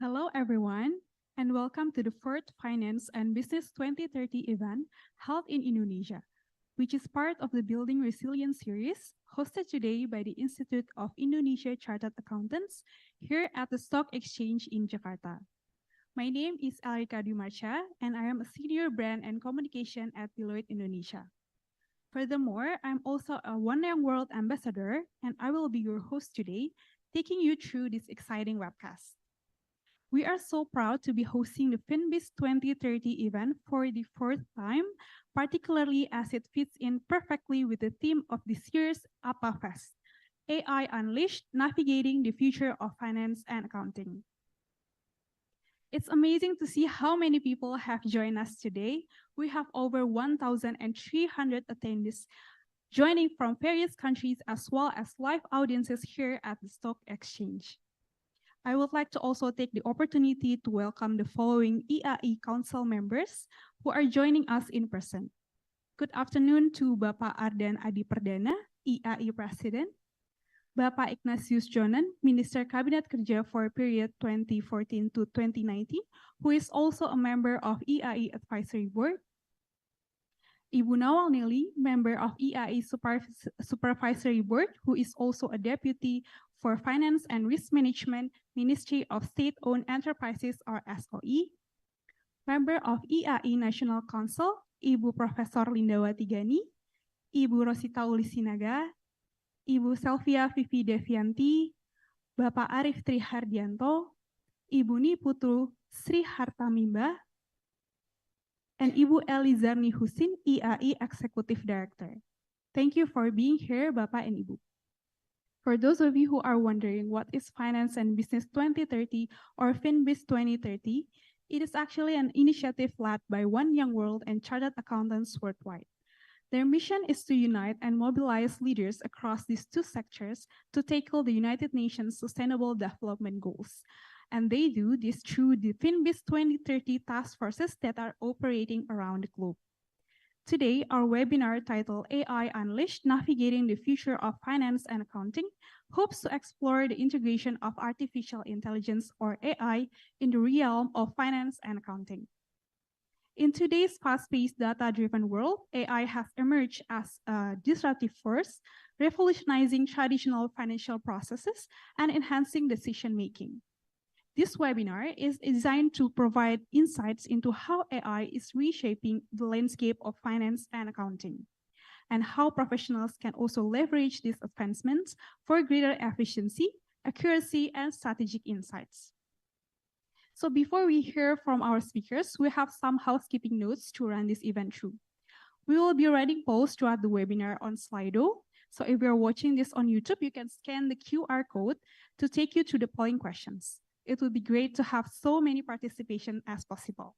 Hello, everyone, and welcome to the fourth Finance and Business 2030 event held in Indonesia, which is part of the Building Resilience series hosted today by the Institute of Indonesia Chartered Accountants here at the Stock Exchange in Jakarta. My name is Alrika Dumarcha, and I am a Senior Brand and Communication at Deloitte Indonesia. Furthermore, I'm also a One Young World Ambassador, and I will be your host today, taking you through this exciting webcast. We are so proud to be hosting the Finbizz 2030 event for the fourth time, particularly as it fits in perfectly with the theme of this year's APA Fest, AI Unleashed, Navigating the Future of Finance and Accounting. It's amazing to see how many people have joined us today. We have over 1,300 attendees joining from various countries as well as live audiences here at the Stock Exchange. I would like to also take the opportunity to welcome the following IAI Council members who are joining us in person. Good afternoon to Bapak Ardan Adi Perdana, IAI President, Bapak Ignatius Jonan, Minister Kabinet Kerja for period 2014 to 2019, who is also a member of IAI Advisory Board, Ibu Nawal Nili, member of IAI Supervisory Board, who is also a Deputy for Finance and Risk Management, Ministry of State-Owned Enterprises or SOE, member of IAI National Council, Ibu Profesor Lindawati Gani, Ibu Rosita Ulisinaga, Ibu Selvia Vivi Devianti, Bapak Arif Trihardianto, Ibu Niputu Sri Hartamimba, and Ibu Elizarni Husin, IAI Executive Director. Thank you for being here, Bapak and Ibu. For those of you who are wondering what is Finance and Business 2030 or Finbizz 2030, it is actually an initiative led by One Young World and Chartered Accountants worldwide. Their mission is to unite and mobilize leaders across these two sectors to tackle the United Nations Sustainable Development Goals. And they do this through the Finbizz 2030 task forces that are operating around the globe. Today, our webinar titled AI Unleashed, Navigating the Future of Finance and Accounting hopes to explore the integration of artificial intelligence or AI in the realm of finance and accounting. In today's fast-paced data-driven world, AI has emerged as a disruptive force, revolutionizing traditional financial processes and enhancing decision-making. This webinar is designed to provide insights into how AI is reshaping the landscape of finance and accounting, and how professionals can also leverage these advancements for greater efficiency, accuracy, and strategic insights. So before we hear from our speakers, we have some housekeeping notes to run this event through. We will be running polls throughout the webinar on Slido. So if you're watching this on YouTube, you can scan the QR code to take you to the polling questions. It would be great to have so many participation as possible.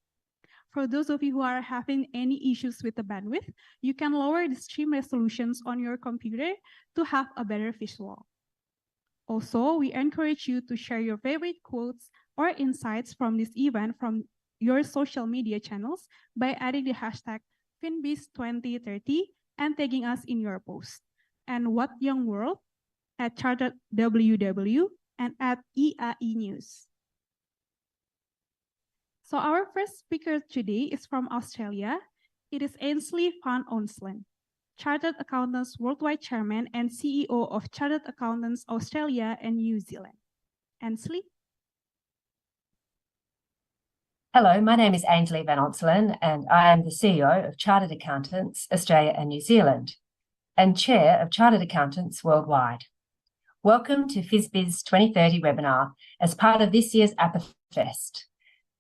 For those of you who are having any issues with the bandwidth, you can lower the stream resolutions on your computer to have a better visual. Also, we encourage you to share your favorite quotes or insights from this event from your social media channels by adding the hashtag Finbizz2030 and tagging us in your post. And What Young World at Chartered WW and at IAI News. So our first speaker today is from Australia. It is Ainsley van Onselen, Chartered Accountants Worldwide Chairman and CEO of Chartered Accountants Australia and New Zealand. Ainsley? Hello, my name is Ainsley van Onselen, and I am the CEO of Chartered Accountants Australia and New Zealand, and Chair of Chartered Accountants Worldwide. Welcome to Finbizz 2030 webinar as part of this year's APA Fest.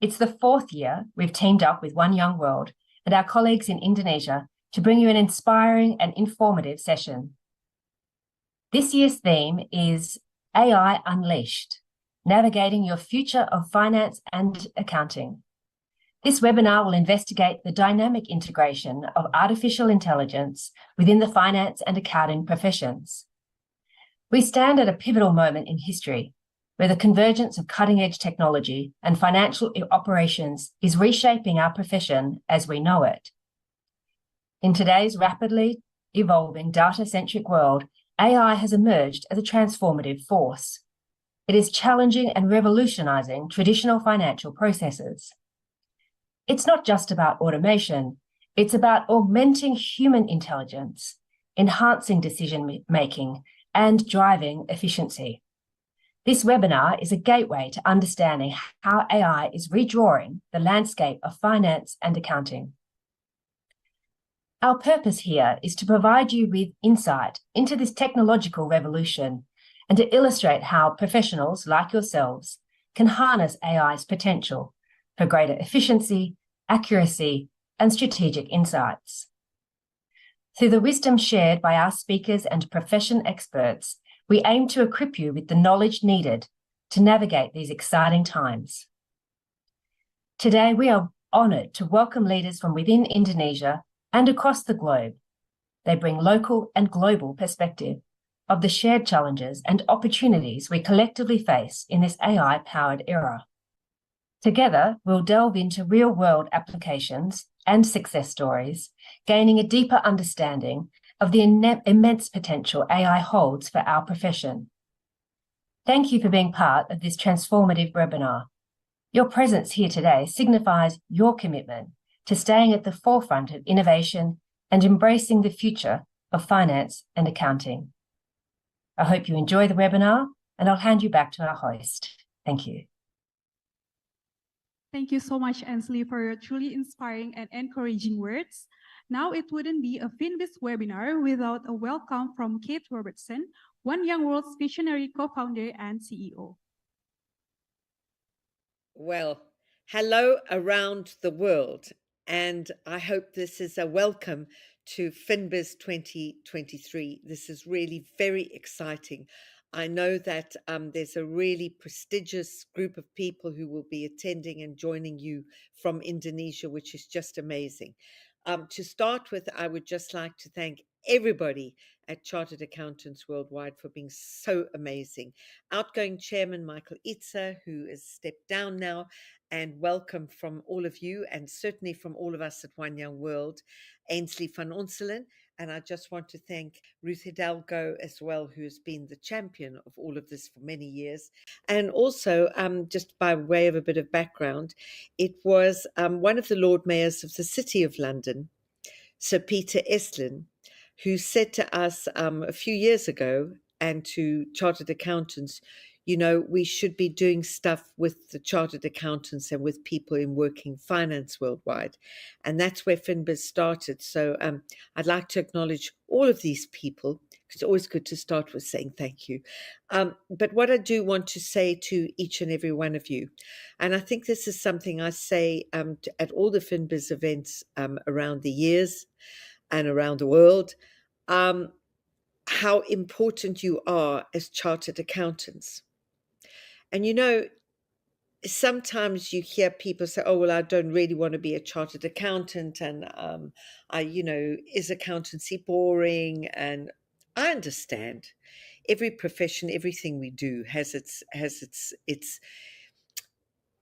It's the fourth year we've teamed up with One Young World and our colleagues in Indonesia to bring you an inspiring and informative session. This year's theme is AI Unleashed, Navigating Your Future of Finance and Accounting. This webinar will investigate the dynamic integration of artificial intelligence within the finance and accounting professions. We stand at a pivotal moment in history where the convergence of cutting-edge technology and financial operations is reshaping our profession as we know it. In today's rapidly evolving data-centric world, AI has emerged as a transformative force. It is challenging and revolutionizing traditional financial processes. It's not just about automation, it's about augmenting human intelligence, enhancing decision-making, and driving efficiency. This webinar is a gateway to understanding how AI is redrawing the landscape of finance and accounting. Our purpose here is to provide you with insight into this technological revolution and to illustrate how professionals like yourselves can harness AI's potential for greater efficiency, accuracy, and strategic insights. Through the wisdom shared by our speakers and profession experts, we aim to equip you with the knowledge needed to navigate these exciting times. Today, we are honoured to welcome leaders from within Indonesia and across the globe. They bring local and global perspective of the shared challenges and opportunities we collectively face in this AI-powered era. Together, we'll delve into real-world applications and success stories, gaining a deeper understanding of the immense potential AI holds for our profession. Thank you for being part of this transformative webinar. Your presence here today signifies your commitment to staying at the forefront of innovation and embracing the future of finance and accounting. I hope you enjoy the webinar, and I'll hand you back to our host. Thank you. Thank you so much, Ansley, for your truly inspiring and encouraging words. Now, it wouldn't be a Finbizz webinar without a welcome from Kate Robertson, One Young World's visionary co-founder and CEO. Well, hello around the world, and I hope this is a welcome to Finbizz 2023. This is really very exciting. I know that there's a really prestigious group of people who will be attending and joining you from Indonesia, which is just amazing. To start with, I would just like to thank everybody at Chartered Accountants Worldwide for being so amazing. Outgoing Chairman Michael Itza, who has stepped down now, and welcome from all of you, and certainly from all of us at One Young World, Ainsley van Onselen. And I just want to thank Ruth Hidalgo as well, who's been the champion of all of this for many years. And also, just by way of a bit of background, it was one of the Lord Mayors of the City of London, Sir Peter Estlin, who said to us a few years ago, and to chartered accountants, you know, we should be doing stuff with the chartered accountants and with people in working finance worldwide. And that's where Finbizz started. So I'd like to acknowledge all of these people. It's always good to start with saying thank you. But what I do want to say to each and every one of you, and I think this is something I say at all the Finbizz events around the years and around the world, how important you are as chartered accountants. And you know, sometimes you hear people say, oh, well, I don't really want to be a chartered accountant. And, is accountancy boring? And I understand. Every profession, everything we do has its,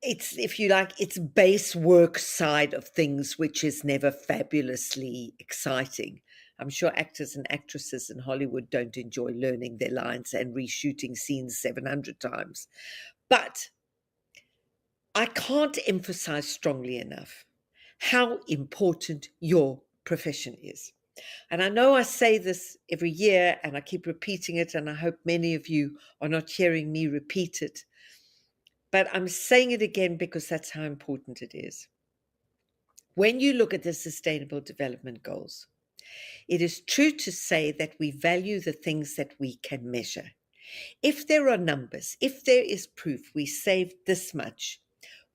if you like, its base work side of things, which is never fabulously exciting. I'm sure actors and actresses in Hollywood don't enjoy learning their lines and reshooting scenes 700 times. But I can't emphasize strongly enough how important your profession is. And I know I say this every year and I keep repeating it, and I hope many of you are not hearing me repeat it. But I'm saying it again because that's how important it is. When you look at the Sustainable Development Goals, it is true to say that we value the things that we can measure. If there are numbers, if there is proof we saved this much,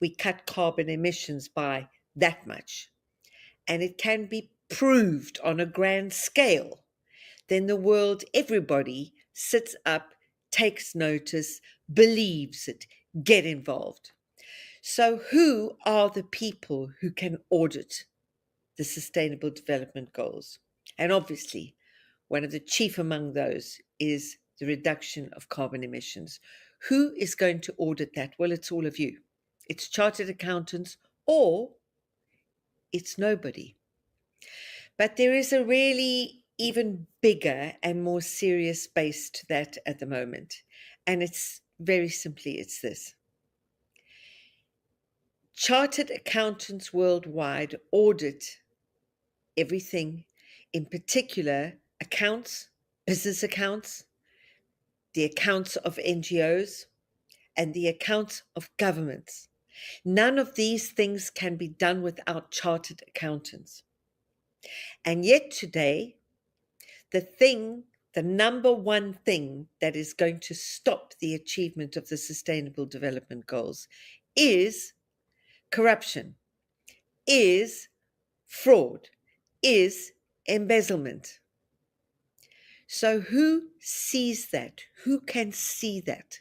we cut carbon emissions by that much, and it can be proved on a grand scale, then the world, everybody sits up, takes notice, believes it, get involved. So who are the people who can audit the Sustainable Development Goals? And obviously, one of the chief among those is the reduction of carbon emissions. Who is going to audit that? Well, it's all of you. It's chartered accountants, or it's nobody. But there is a really even bigger and more serious base to that at the moment. And it's very simply, it's this. Chartered accountants worldwide audit everything, in particular accounts, business accounts, the accounts of NGOs, and the accounts of governments. None of these things can be done without chartered accountants. And yet today, the number one thing that is going to stop the achievement of the Sustainable Development Goals is corruption, is fraud, is embezzlement. So who sees that? Who can see that?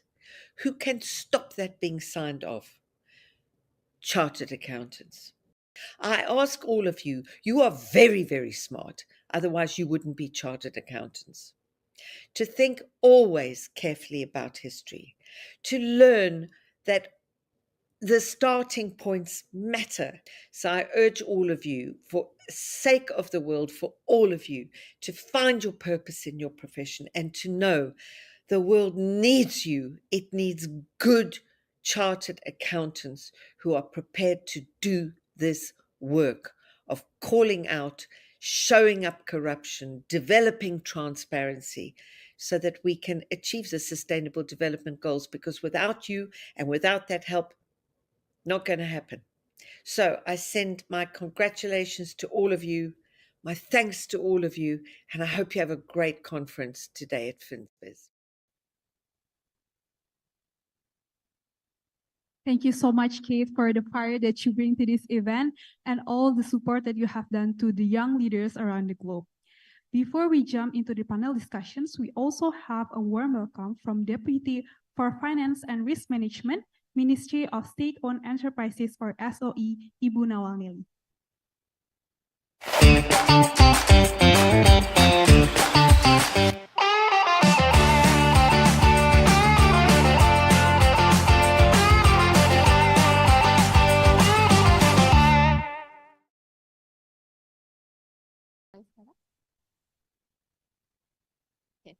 Who can stop that being signed off? Chartered accountants. I ask all of you, you are very, very smart, otherwise you wouldn't be chartered accountants, to think always carefully about history, to learn that the starting points matter. So I urge all of you, for sake of the world, for all of you, to find your purpose in your profession and to know the world needs you. It needs good chartered accountants who are prepared to do this work of calling out, showing up corruption, developing transparency, so that we can achieve the Sustainable Development Goals, because without you and without that help, not going to happen. So I send my congratulations to all of you, my thanks to all of you, and I hope you have a great conference today at Finbizz. Thank you so much, Kate, for the fire that you bring to this event and all the support that you have done to the young leaders around the globe. Before we jump into the panel discussions, we also have a warm welcome from Deputy for Finance and Risk Management, Ministry of State-Owned Enterprises, or SOE, Ibu Nawal Nili. Okay.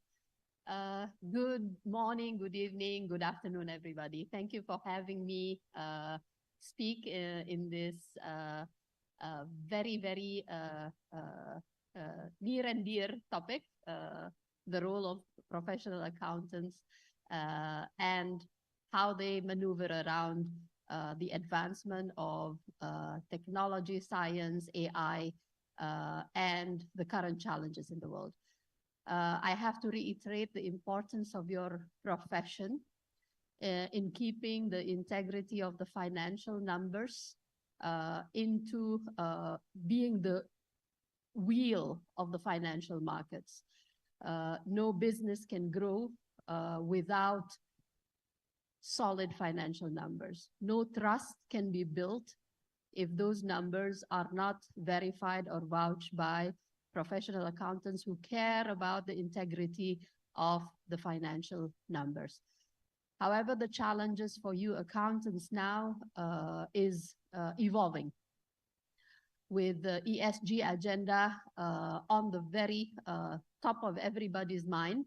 Good morning, good evening, good afternoon, everybody. Thank you for having me speak in this very, very near and dear topic, the role of professional accountants and how they maneuver around the advancement of technology, science, AI, and the current challenges in the world. I have to reiterate the importance of your profession in keeping the integrity of the financial numbers into being the wheel of the financial markets. No business can grow without solid financial numbers. No trust can be built if those numbers are not verified or vouched by professional accountants who care about the integrity of the financial numbers. However, the challenges for you accountants now is evolving. With the ESG agenda on the very top of everybody's mind,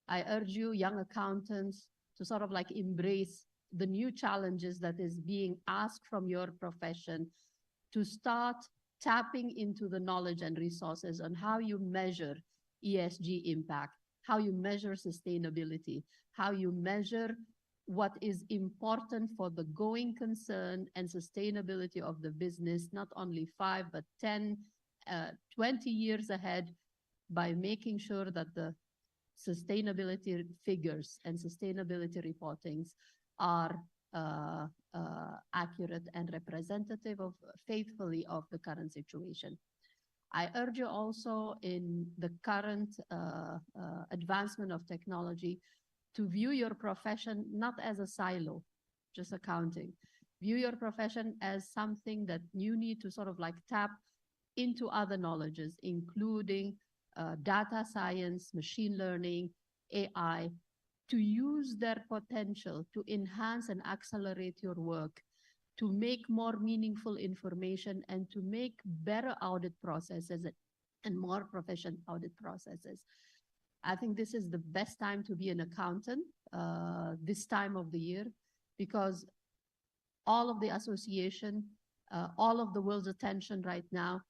I urge you, young accountants, to sort of like embrace the new challenges that is being asked from your profession, to start tapping into the knowledge and resources on how you measure ESG impact, how you measure sustainability, how you measure what is important for the going concern and sustainability of the business, not only 5, but 10, 20 years ahead, by making sure that the sustainability figures and sustainability reportings are accurate and representative of faithfully of the current situation. I urge you also, in the current advancement of technology, to view your profession not as a silo, just accounting. View your profession as something that you need to sort of like tap into other knowledges, including data science, machine learning, AI, to use their potential to enhance and accelerate your work, to make more meaningful information, and to make better audit processes and more proficient audit processes. I think this is the best time to be an accountant this time of the year, because all of the association, all of the world's attention right now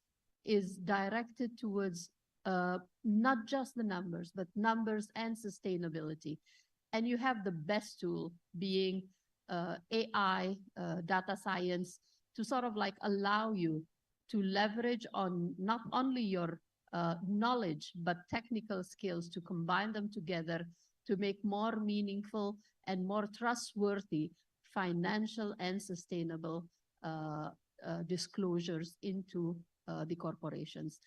is directed towards not just the numbers, but numbers and sustainability. And you have the best tool being AI, data science, to sort of like allow you to leverage on not only your knowledge, but technical skills, to combine them together to make more meaningful and more trustworthy financial and sustainable disclosures into the corporations.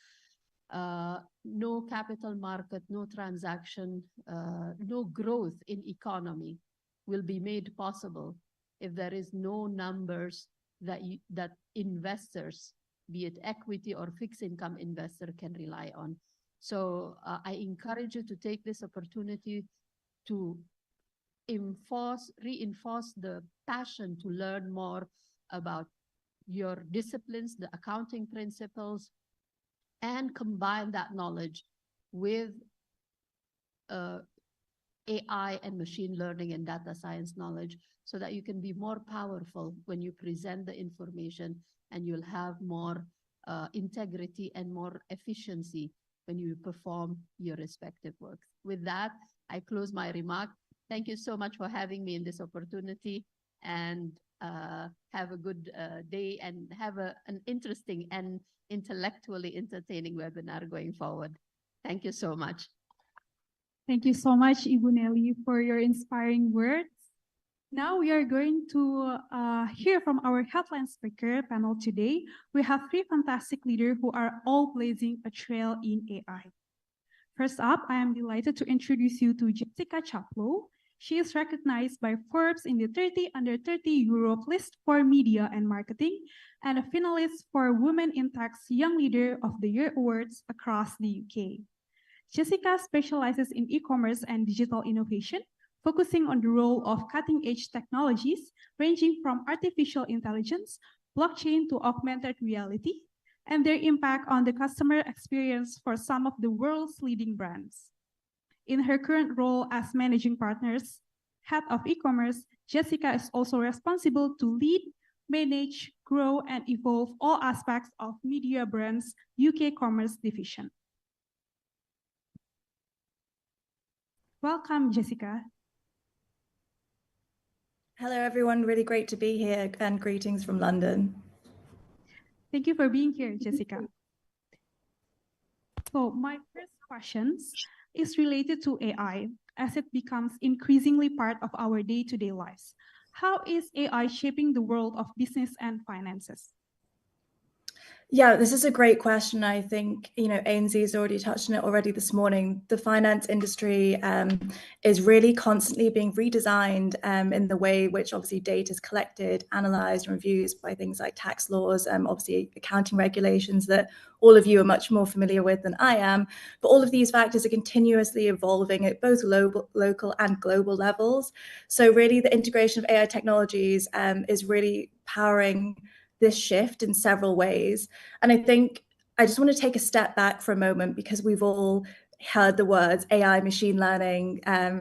No capital market, no transaction, no growth in economy will be made possible if there is no numbers that investors, be it equity or fixed income investor, can rely on. So I encourage you to take this opportunity to reinforce the passion to learn more about your disciplines, the accounting principles, and combine that knowledge with AI and machine learning and data science knowledge, so that you can be more powerful when you present the information, and you'll have more integrity and more efficiency when you perform your respective work. With that, I close my remark. Thank you so much for having me in this opportunity, and have a good day, and have an interesting and intellectually entertaining webinar going forward. Thank you so much. Thank you so much, Ibu Nelly, for your inspiring words. Now we are going to hear from our headline speaker panel today. We have three fantastic leaders who are all blazing a trail in AI. First up, I am delighted to introduce you to Jessica Chaplow. She is recognized by Forbes in the 30 Under 30 Europe list for media and marketing, and a finalist for Women in Tech's Young Leader of the Year awards across the UK. Jessica specializes in e-commerce and digital innovation, focusing on the role of cutting-edge technologies ranging from artificial intelligence, blockchain to augmented reality, and their impact on the customer experience for some of the world's leading brands. In her current role as managing partners, head of e-commerce, Jessica is also responsible to lead, manage, grow, and evolve all aspects of Media Brands' UK commerce division. Welcome, Jessica. Hello, everyone. Really great to be here, and greetings from London. Thank you for being here, Jessica. So my first question is related to AI as it becomes increasingly part of our day-to-day lives. How is AI shaping the world of business and finances? Yeah, this is a great question. I think, Ainsley has already touched on it already this morning. The finance industry is really constantly being redesigned in the way which obviously data is collected, analyzed, and reviewed by things like tax laws, obviously accounting regulations that all of you are much more familiar with than I am. But all of these factors are continuously evolving at both local and global levels. So really the integration of AI technologies is really powering this shift in several ways. And I think I just want to take a step back for a moment, because we've all heard the words AI, machine learning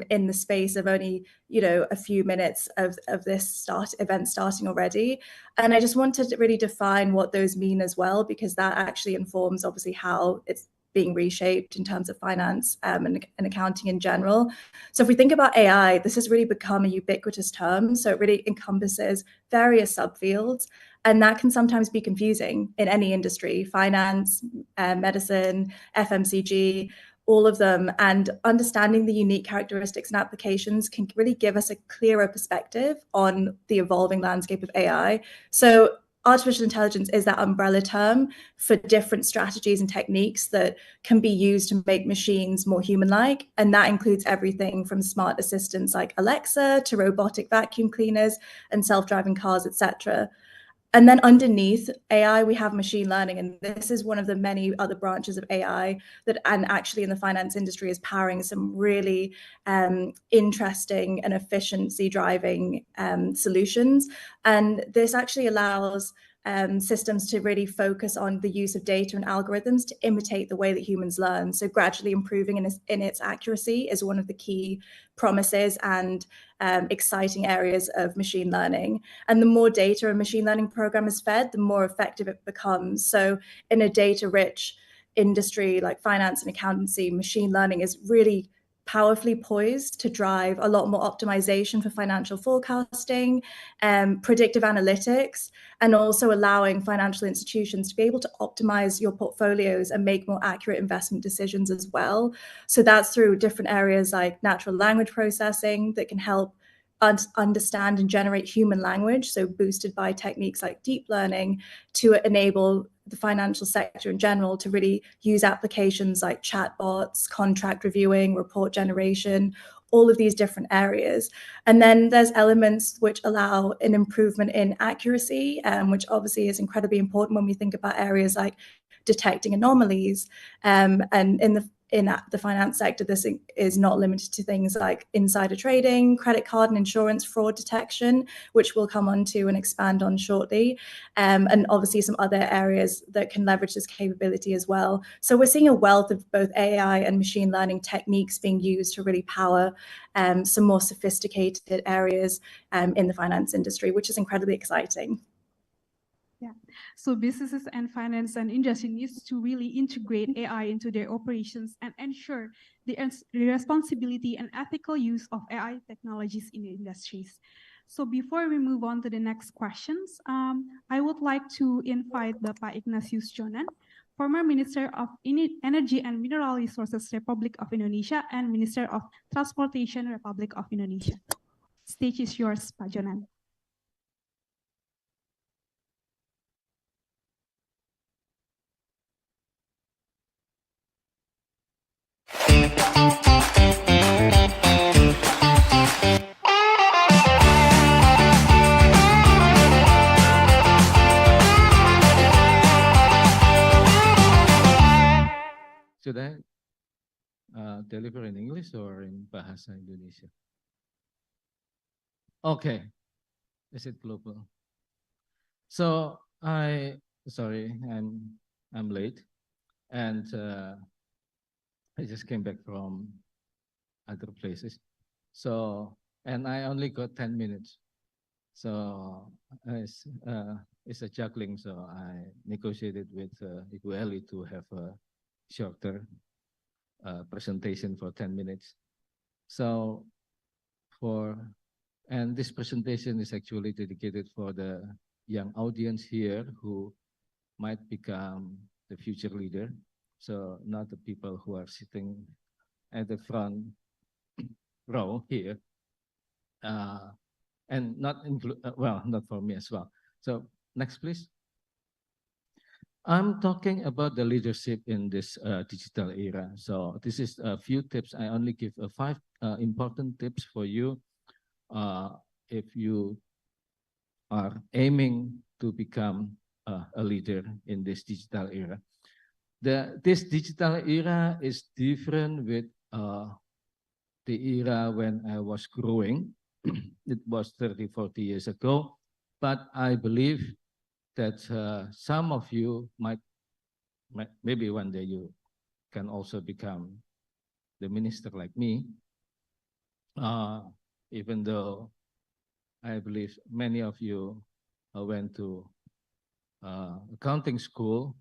in the space of only, a few minutes of this event starting already. And I just wanted to really define what those mean as well, because that actually informs obviously how it's being reshaped in terms of finance and accounting in general. So if we think about AI, this has really become a ubiquitous term. So it really encompasses various subfields, and that can sometimes be confusing in any industry: finance, medicine, FMCG, all of them. And understanding the unique characteristics and applications can really give us a clearer perspective on the evolving landscape of AI. So artificial intelligence is that umbrella term for different strategies and techniques that can be used to make machines more human-like. And that includes everything from smart assistants like Alexa to robotic vacuum cleaners and self-driving cars, etc. And then underneath AI, we have machine learning. And this is one of the many other branches of AI that, and actually in the finance industry, is powering some really interesting and efficiency driving solutions. And this actually allows systems to really focus on the use of data and algorithms to imitate the way that humans learn. So gradually improving in its accuracy is one of the key promises and exciting areas of machine learning. And the more data a machine learning program is fed, the more effective it becomes. So in a data-rich industry like finance and accountancy, machine learning is really powerfully poised to drive a lot more optimization for financial forecasting, predictive analytics, and also allowing financial institutions to be able to optimize your portfolios and make more accurate investment decisions as well. So that's through different areas like natural language processing that can help understand and generate human language, so boosted by techniques like deep learning, to enable the financial sector in general to really use applications like chatbots, contract reviewing, report generation, all of these different areas. And then there's elements which allow an improvement in accuracy, which obviously is incredibly important when we think about areas like detecting anomalies. And in the finance sector, this is not limited to things like insider trading, credit card and insurance fraud detection, which we'll come on to and expand on shortly, and obviously some other areas that can leverage this capability as well. So we're seeing a wealth of both AI and machine learning techniques being used to really power some more sophisticated areas in the finance industry, which is incredibly exciting. Yeah, so businesses and finance and industry needs to really integrate AI into their operations and ensure the responsibility and ethical use of AI technologies in the industries. So before we move on to the next questions, I would like to invite Bapak Ignatius Jonan, former Minister of Energy and Mineral Resources Republic of Indonesia and Minister of Transportation Republic of Indonesia. Stage is yours, Pak Jonan. Should I deliver in English or in Bahasa Indonesia? Okay, is it global? So sorry, I'm late, and I just came back from other places. So, and I only got 10 minutes. So it's a juggling. So I negotiated with Ibu Eli to have a shorter presentation for 10 minutes. So and this presentation is actually dedicated for the young audience here who might become the future leader. So not the people who are sitting at the front row here. And not not for me as well. So next, please. I'm talking about the leadership in this digital era. So this is a few tips. I only give 5 important tips for you if you are aiming to become a leader in this digital era. This digital era is different with the era when I was growing. It was 30, 40 years ago. But I believe that some of you might, maybe one day you can also become the minister like me, even though I believe many of you went to accounting school,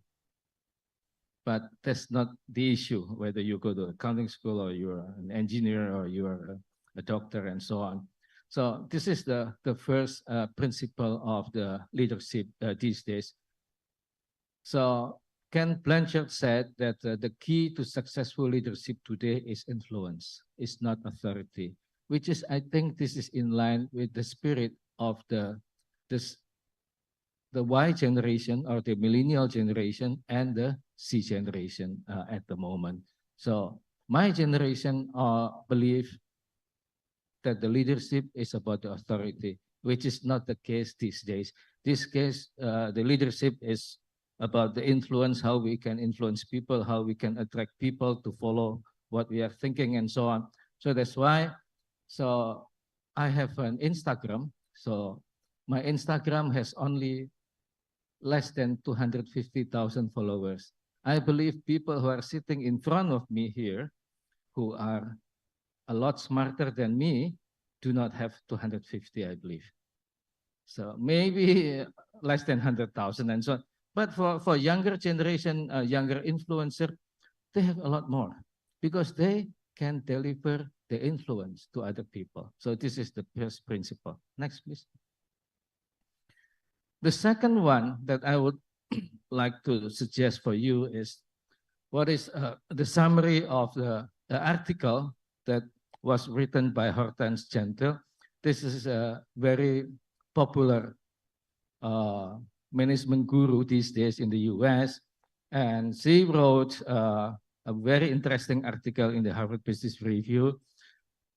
but that's not the issue, whether you go to accounting school or you're an engineer or you're a doctor and so on. So this is the first principle of the leadership these days. So Ken Blanchard said that the key to successful leadership today is influence, is not authority, which is, I think this is in line with the spirit of the Y generation or the millennial generation and the C generation at the moment. So my generation believe that the leadership is about the authority, which is not the case these days. This case, the leadership is about the influence, how we can influence people, how we can attract people to follow what we are thinking and so on. So that's why, so I have an Instagram. So my Instagram has only less than 250,000 followers. I believe people who are sitting in front of me here, who are a lot smarter than me, do not have 250, I believe. So maybe less than 100,000 and so on. But for younger generation, younger influencer, they have a lot more because they can deliver the influence to other people. So this is the first principle. Next, please. The second one that I would like to suggest for you is what is the summary of the article that was written by Hortense Gentle. This is a very popular management guru these days in the US. And she wrote a very interesting article in the Harvard Business Review.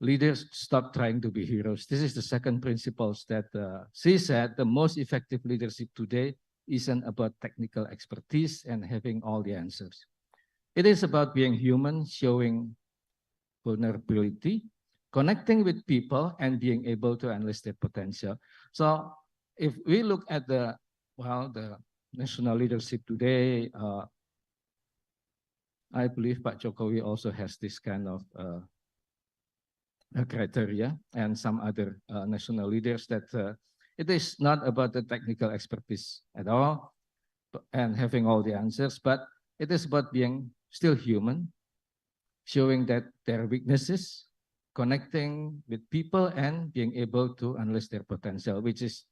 Leaders stop trying to be heroes. This is the second principle that she said the most effective leadership today isn't about technical expertise and having all the answers. It is about being human, showing vulnerability, connecting with people, and being able to unleash their potential. So if we look at the national leadership today, I believe Pak Jokowi also has this kind of criteria, and some other national leaders, that it is not about the technical expertise at all and having all the answers, but it is about being still human, showing that their weaknesses, connecting with people, and being able to unleash their potential, which is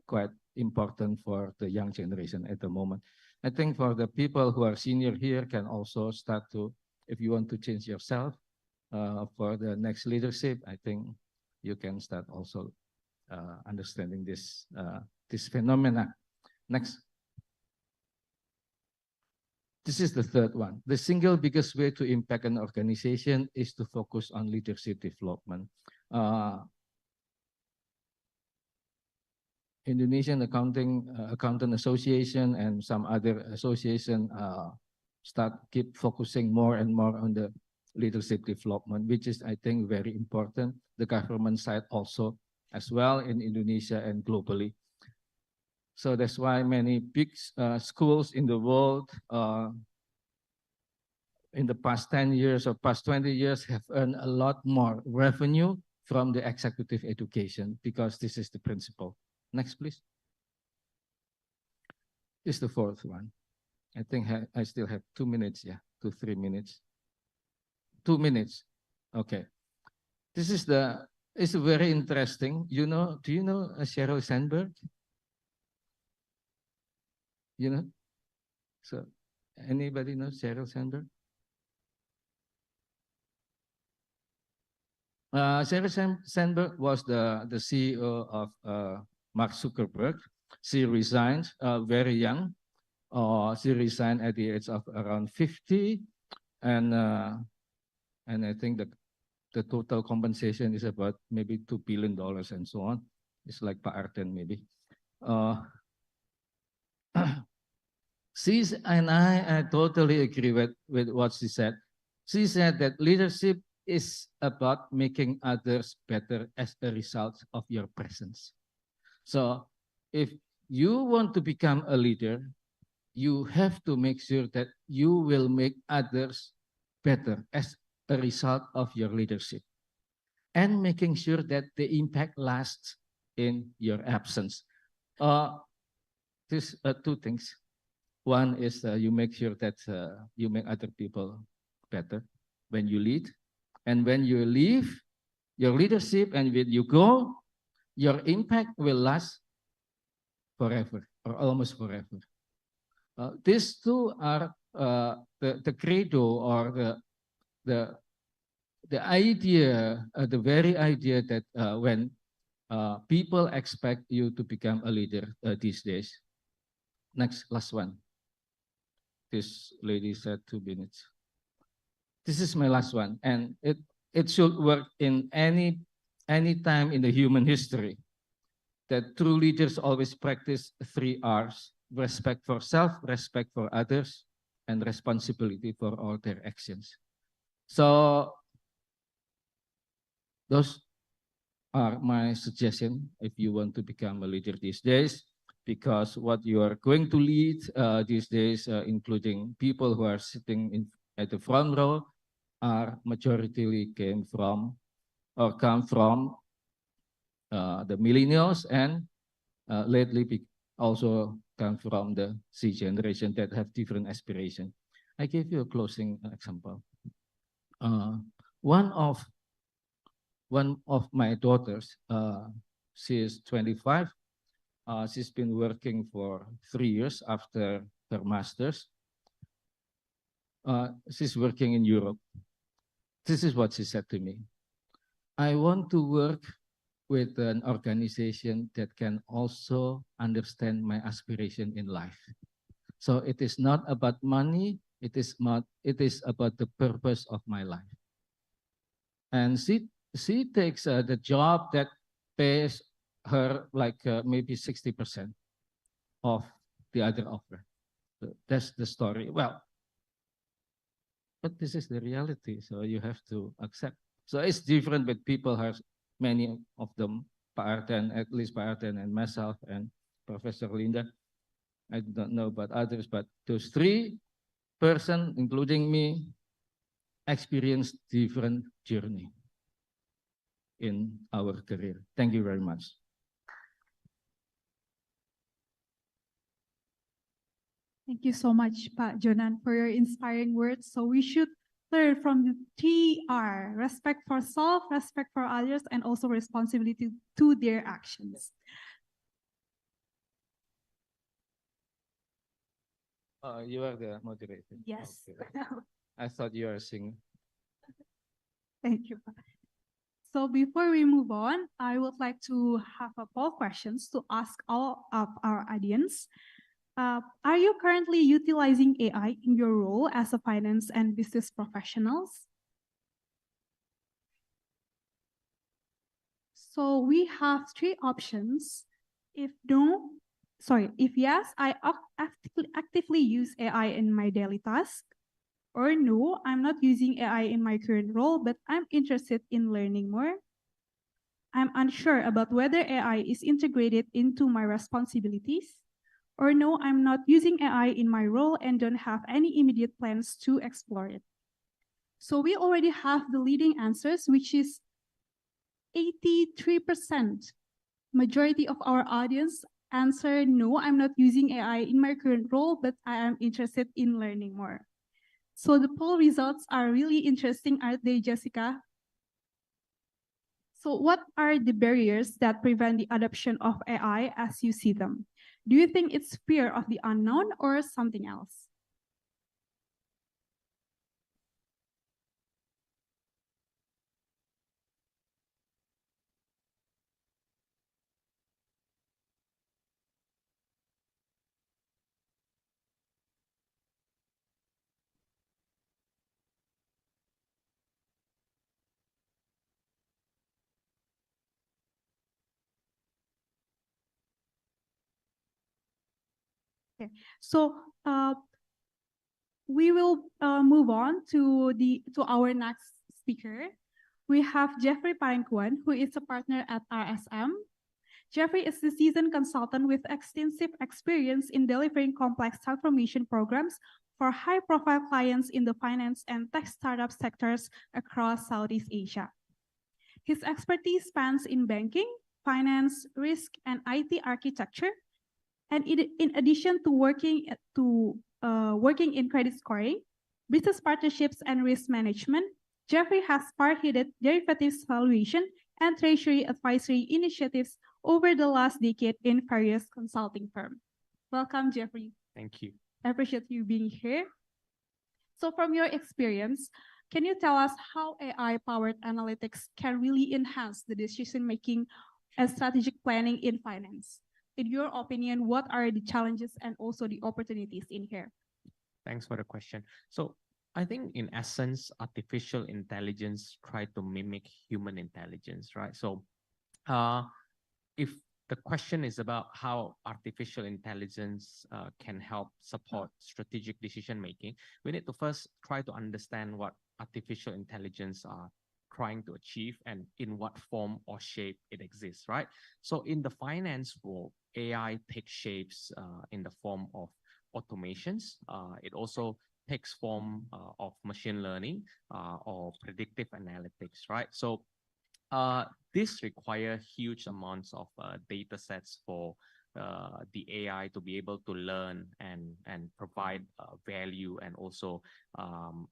quite important for the young generation at the moment. I think for the people who are senior here can also start to, if you want to change yourself for the next leadership, I think you can start also understanding this phenomena. Next. This is the third one. The single biggest way to impact an organization is to focus on leadership development. Indonesian Accountant Association and some other association keep focusing more and more on the leadership development, which is, I think, very important. The government side also as well in Indonesia and globally. So that's why many big schools in the world in the past 10 years or past 20 years have earned a lot more revenue from the executive education, because this is the principle. Next, please. This is the fourth one. I think I still have 2 minutes, 2 to 3 minutes. 2 minutes. Okay. This is it's very interesting. Do you know Sheryl Sandberg? You know? So anybody know Sheryl Sandberg? Sheryl Sandberg was the CEO of Mark Zuckerberg. She resigned very young. She resigned at the age of around 50, and I think that the total compensation is about maybe $2 billion and so on. It's like Pak Arten maybe. I totally agree with what she said. She said that leadership is about making others better as a result of your presence. So if you want to become a leader, you have to make sure that you will make others better as a result of your leadership, and making sure that the impact lasts in your absence. These two things. One is you make sure that you make other people better when you lead, and when you leave your leadership and when you go, your impact will last forever or almost forever. These two are the credo, or the idea, the very idea that when people expect you to become a leader these days. Next, last one. This lady said 2 minutes. This is my last one, and it should work in any time in the human history. That true leaders always practice 3 R's: respect for self, respect for others, and responsibility for all their actions. So those are my suggestions if you want to become a leader these days, because what you are going to lead these days, including people who are sitting at the front row, are majority came from or come from the millennials, and lately also come from the Z generation that have different aspirations. I give you a closing example. One of my daughters, she is 25. She's been working for 3 years after her master's. She's working in Europe. This is what she said to me. I want to work with an organization that can also understand my aspiration in life. So it is not about money, it is about the purpose of my life. And she takes the job that pays her like maybe 60% of the other offer. So that's the story. Well, but this is the reality, so you have to accept. So it's different with people, many of them, Pak Arten, at least Pak Arten and myself and Professor Linda. I don't know about others, but those 3 persons, including me, experienced different journey in our career. Thank you very much. Thank you so much, Pak Jonan, for your inspiring words. So we should learn from the 3R: respect for self, respect for others, and also responsibility to their actions. You are the moderator. Yes. Okay. I thought you were singing. Thank you. So before we move on, I would like to have a poll questions to ask all of our audience. Are you currently utilizing AI in your role as a finance and business professionals? So we have 3 options. If yes, I actively use AI in my daily task. Or no, I'm not using AI in my current role, but I'm interested in learning more. I'm unsure about whether AI is integrated into my responsibilities. Or no, I'm not using AI in my role and don't have any immediate plans to explore it. So we already have the leading answers, which is 83%. Majority of our audience answer, no, I'm not using AI in my current role, but I am interested in learning more. So the poll results are really interesting, aren't they, Jessica? So what are the barriers that prevent the adoption of AI as you see them? Do you think it's fear of the unknown or something else? Okay, so we will move on to our next speaker. We have Jeffrey Parengkuan, who is a partner at RSM. Jeffrey is a seasoned consultant with extensive experience in delivering complex transformation programs for high-profile clients in the finance and tech startup sectors across Southeast Asia. His expertise spans in banking, finance, risk, and IT architecture. And in addition to working in credit scoring, business partnerships, and risk management, Jeffrey has spearheaded derivatives valuation and treasury advisory initiatives over the last decade in various consulting firms. Welcome, Jeffrey. Thank you. I appreciate you being here. So from your experience, can you tell us how AI-powered analytics can really enhance the decision-making and strategic planning in finance? In your opinion, what are the challenges and also the opportunities in here? Thanks for the question. So I think in essence, artificial intelligence try to mimic human intelligence, right? So if the question is about how artificial intelligence can help support strategic decision making, we need to first try to understand what artificial intelligence are. trying to achieve and in what form or shape it exists, right? So in the finance world, AI takes shapes in the form of automations. It also takes form of machine learning or predictive analytics, right? So this requires huge amounts of data sets for the AI to be able to learn and provide value and also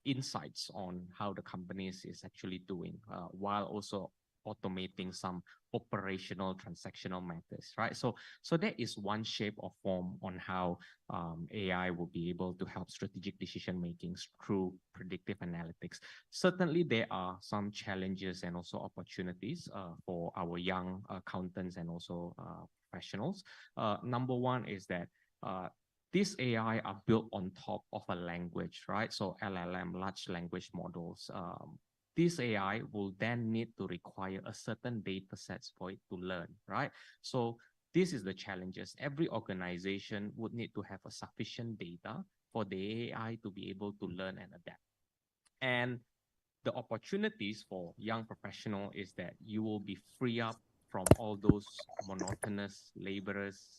insights on how the companies is actually doing, while also automating some operational transactional matters, right? So that is one shape or form on how AI will be able to help strategic decision making through predictive analytics. Certainly, there are some challenges and also opportunities for our young accountants and also professionals. Number one is that these AI are built on top of a language, right? So LLM, large language models. This AI will then need to require a certain data sets for it to learn, right? So this is the challenges. Every organization would need to have a sufficient data for the AI to be able to learn and adapt. And the opportunities for young professional is that you will be free up from all those monotonous laborers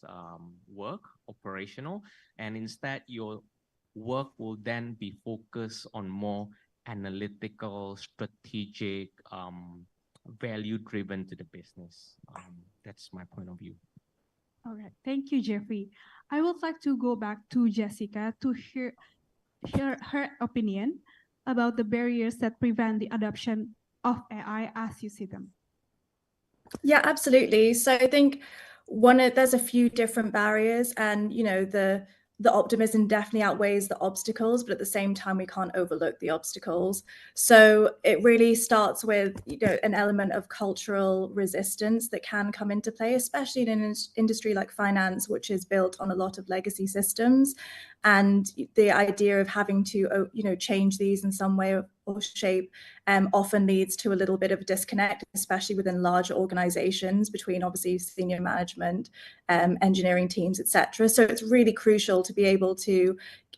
work, operational, and instead your work will then be focused on more analytical, strategic, value-driven to the business. That's my point of view. All right, thank you, Jeffrey. I would like to go back to Jessica to hear her opinion about the barriers that prevent the adoption of AI as you see them. Yeah, absolutely. So I think there's a few different barriers, and the optimism definitely outweighs the obstacles, but at the same time, we can't overlook the obstacles. So it really starts with an element of cultural resistance that can come into play, especially in an industry like finance, which is built on a lot of legacy systems. And the idea of having to change these in some way or shape often leads to a little bit of a disconnect, especially within larger organizations between obviously senior management, engineering teams, etc. So it's really crucial to be able to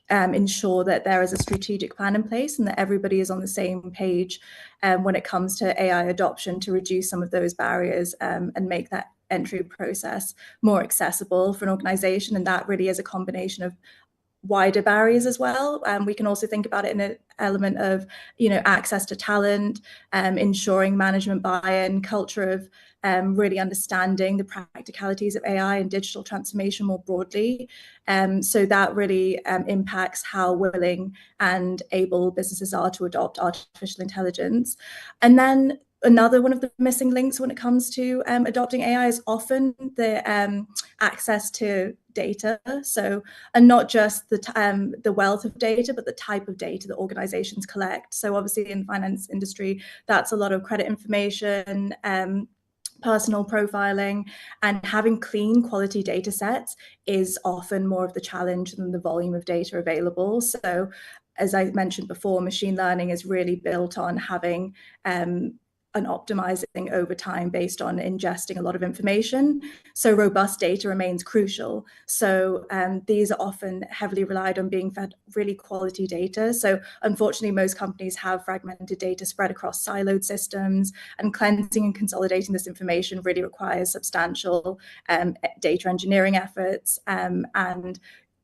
ensure that there is a strategic plan in place and that everybody is on the same page when it comes to AI adoption, to reduce some of those barriers and make that entry process more accessible for an organization. And that really is a combination of wider barriers as well. We can also think about it in an element of, access to talent, ensuring management buy-in, culture of really understanding the practicalities of AI and digital transformation more broadly. So that really impacts how willing and able businesses are to adopt artificial intelligence. And then another one of the missing links when it comes to adopting AI is often the access to data. So, and not just the wealth of data, but the type of data that organizations collect. So obviously in the finance industry, that's a lot of credit information, personal profiling, and having clean quality data sets is often more of the challenge than the volume of data available. So as I mentioned before, machine learning is really built on having and optimizing over time based on ingesting a lot of information. So robust data remains crucial. So these are often heavily relied on being fed really quality data. So unfortunately, most companies have fragmented data spread across siloed systems, and cleansing and consolidating this information really requires substantial data engineering efforts, and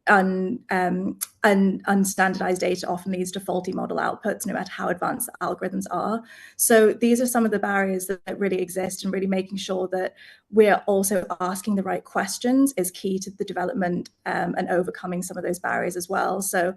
unstandardized data often leads to faulty model outputs, no matter how advanced the algorithms are. So these are some of the barriers that really exist, and really making sure that we're also asking the right questions is key to the development and overcoming some of those barriers as well. So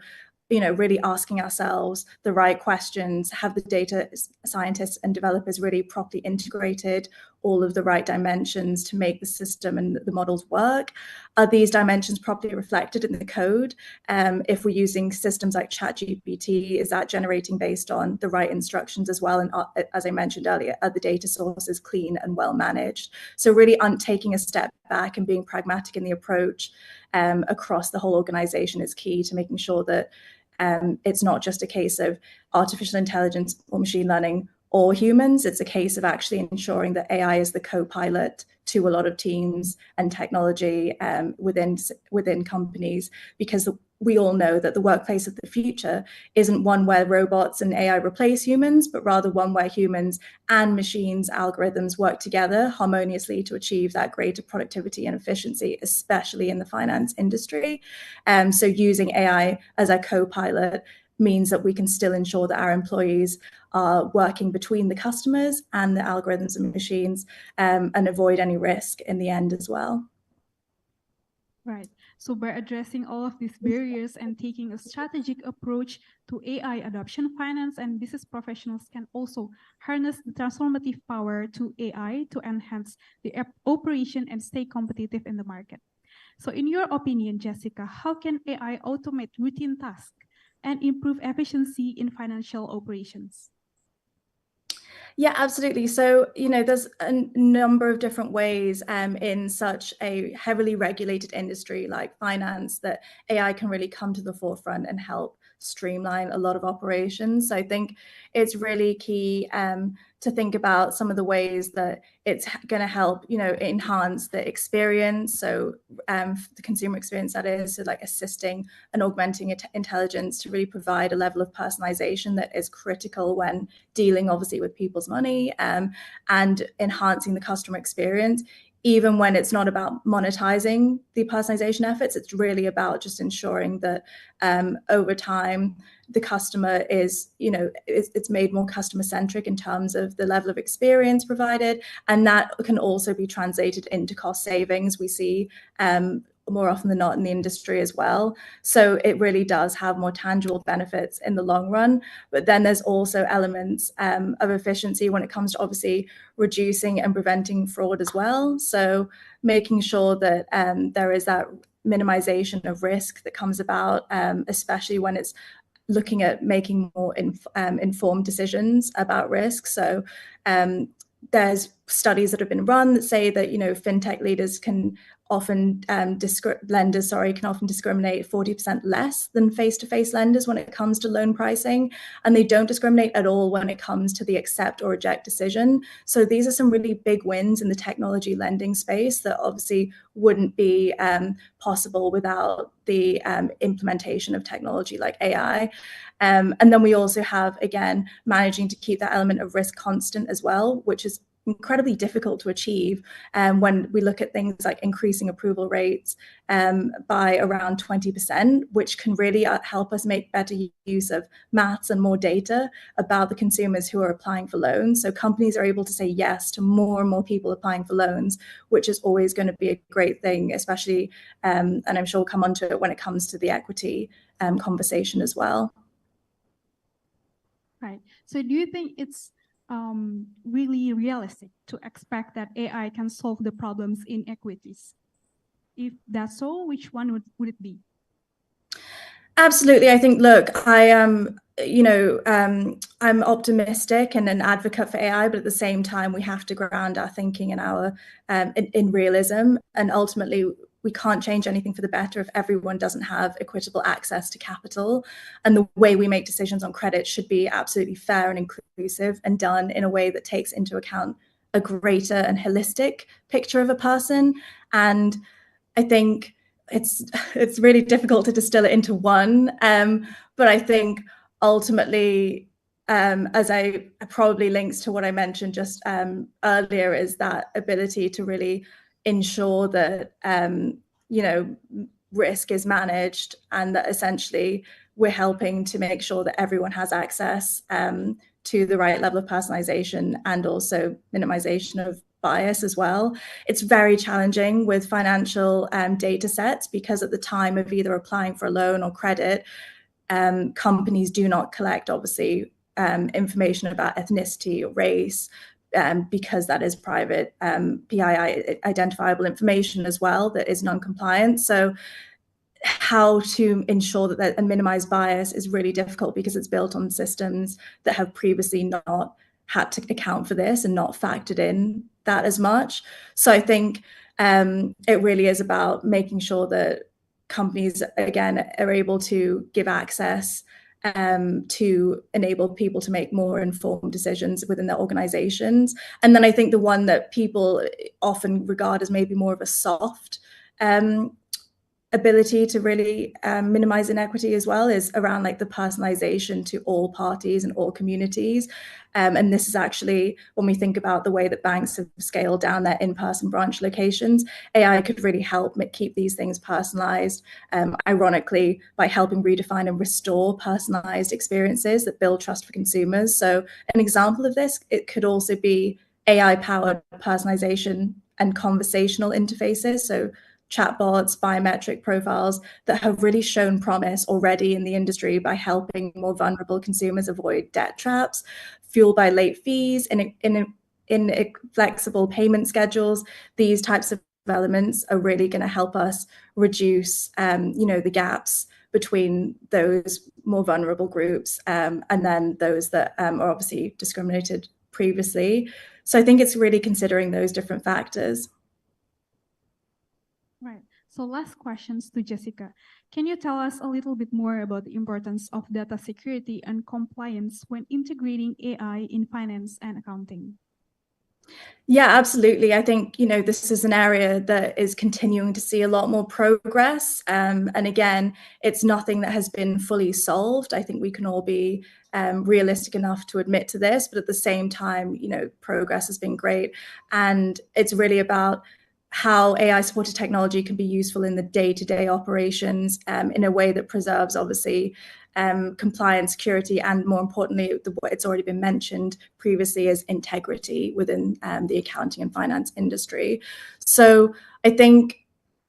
really asking ourselves the right questions, have the data scientists and developers really properly integrated all of the right dimensions to make the system and the models work? Are these dimensions properly reflected in the code? If we're using systems like ChatGPT, is that generating based on the right instructions as well? And as I mentioned earlier, are the data sources clean and well managed? So really taking a step back and being pragmatic in the approach across the whole organization is key to making sure that it's not just a case of artificial intelligence or machine learning or humans. It's a case of actually ensuring that AI is the co-pilot to a lot of teams and technology within companies, because we all know that the workplace of the future isn't one where robots and AI replace humans, but rather one where humans and machines, algorithms work together harmoniously to achieve that greater productivity and efficiency, especially in the finance industry. So using AI as a co-pilot means that we can still ensure that our employees are working between the customers and the algorithms and machines, and avoid any risk in the end as well. Right. So by addressing all of these barriers and taking a strategic approach to AI adoption, finance and business professionals can also harness the transformative power to AI to enhance the operation and stay competitive in the market. So in your opinion, Jessica, how can AI automate routine tasks and improve efficiency in financial operations? Yeah, absolutely. So, there's a number of different ways in such a heavily regulated industry like finance that AI can really come to the forefront and help streamline a lot of operations. So I think it's really key to think about some of the ways that it's going to help, enhance the experience. So the consumer experience, that is, so like assisting and augmenting intelligence to really provide a level of personalization that is critical when dealing obviously with people's money, and enhancing the customer experience. Even when it's not about monetizing the personalization efforts, it's really about just ensuring that over time, the customer is, it's made more customer centric in terms of the level of experience provided. And that can also be translated into cost savings. We see more often than not in the industry as well. So it really does have more tangible benefits in the long run. But then there's also elements of efficiency when it comes to obviously reducing and preventing fraud as well. So making sure that there is that minimization of risk that comes about, especially when it's looking at making more informed decisions about risk. So there's studies that have been run that say that, fintech leaders can often lenders can often discriminate 40% less than face-to-face lenders when it comes to loan pricing, and they don't discriminate at all when it comes to the accept or reject decision. So these are some really big wins in the technology lending space that obviously wouldn't be possible without the implementation of technology like AI. And then we also have, again, managing to keep that element of risk constant as well, which is incredibly difficult to achieve when we look at things like increasing approval rates by around 20%, which can really help us make better use of maths and more data about the consumers who are applying for loans. So companies are able to say yes to more and more people applying for loans, which is always going to be a great thing, especially, and I'm sure we'll come onto it when it comes to the equity conversation as well. Right. So do you think it's really realistic to expect that AI can solve the problems in equities? If that's so, which one would it be? Absolutely. I think, look, I am, I'm optimistic and an advocate for AI, but at the same time, we have to ground our thinking in our in realism. And ultimately, we can't change anything for the better if everyone doesn't have equitable access to capital. And the way we make decisions on credit should be absolutely fair and inclusive and done in a way that takes into account a greater and holistic picture of a person. And I think it's really difficult to distill it into one. But I think ultimately, as I probably links to what I mentioned just earlier, is that ability to really ensure that risk is managed, and that essentially we're helping to make sure that everyone has access to the right level of personalization and also minimization of bias as well. It's very challenging with financial data sets because at the time of either applying for a loan or credit, companies do not collect obviously information about ethnicity or race, because that is private PII identifiable information as well that is non-compliant. So how to ensure that and minimize bias is really difficult because it's built on systems that have previously not had to account for this and not factored in that as much. So I think it really is about making sure that companies, again, are able to give access to enable people to make more informed decisions within their organizations. And then I think the one that people often regard as maybe more of a soft ability to really minimize inequity as well is around like the personalization to all parties and all communities. And this is actually, when we think about the way that banks have scaled down their in-person branch locations, AI could really help keep these things personalized, ironically, by helping redefine and restore personalized experiences that build trust for consumers. So an example of this, it could also be AI-powered personalization and conversational interfaces. So chatbots, biometric profiles that have really shown promise already in the industry by helping more vulnerable consumers avoid debt traps, fueled by late fees and inflexible payment schedules. These types of elements are really going to help us reduce, the gaps between those more vulnerable groups and then those that are obviously discriminated previously. So I think it's really considering those different factors. Right. So last questions to Jessica. Can you tell us a little bit more about the importance of data security and compliance when integrating AI in finance and accounting? Yeah, absolutely. I think, this is an area that is continuing to see a lot more progress. And again, it's nothing that has been fully solved. I think we can all be realistic enough to admit to this, but at the same time, progress has been great. And it's really about how AI-supported technology can be useful in the day-to-day operations in a way that preserves, obviously, compliance, security, and more importantly, it's already been mentioned previously as integrity within the accounting and finance industry. So I think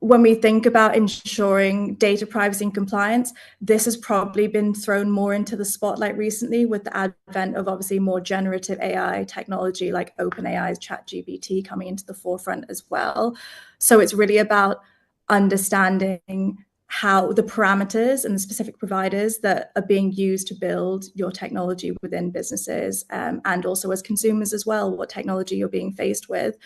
when we think about ensuring data privacy and compliance, this has probably been thrown more into the spotlight recently with the advent of obviously more generative AI technology like OpenAI's ChatGPT coming into the forefront as well. So it's really about understanding how the parameters and the specific providers that are being used to build your technology within businesses and also as consumers as well, what technology you're being faced with.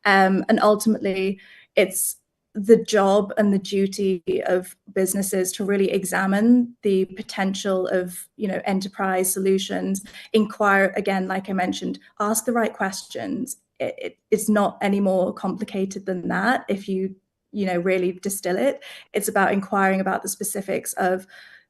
And ultimately, it's the job and the duty of businesses to really examine the potential of, enterprise solutions, inquire, again, like I mentioned, ask the right questions. It's not any more complicated than that if you really distill it. It's about inquiring about the specifics of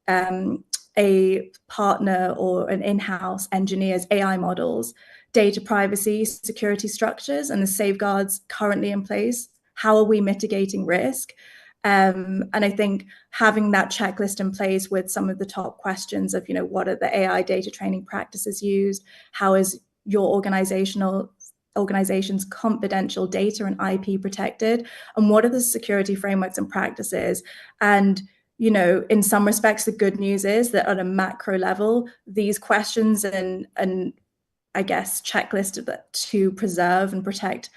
a partner or an in-house engineer's AI models, data privacy, security structures, and the safeguards currently in place. How are we mitigating risk? And I think having that checklist in place with some of the top questions of, what are the AI data training practices used? How is your organization's confidential data and IP protected? And what are the security frameworks and practices? And, in some respects, the good news is that at a macro level, these questions and I guess, checklist to preserve and protect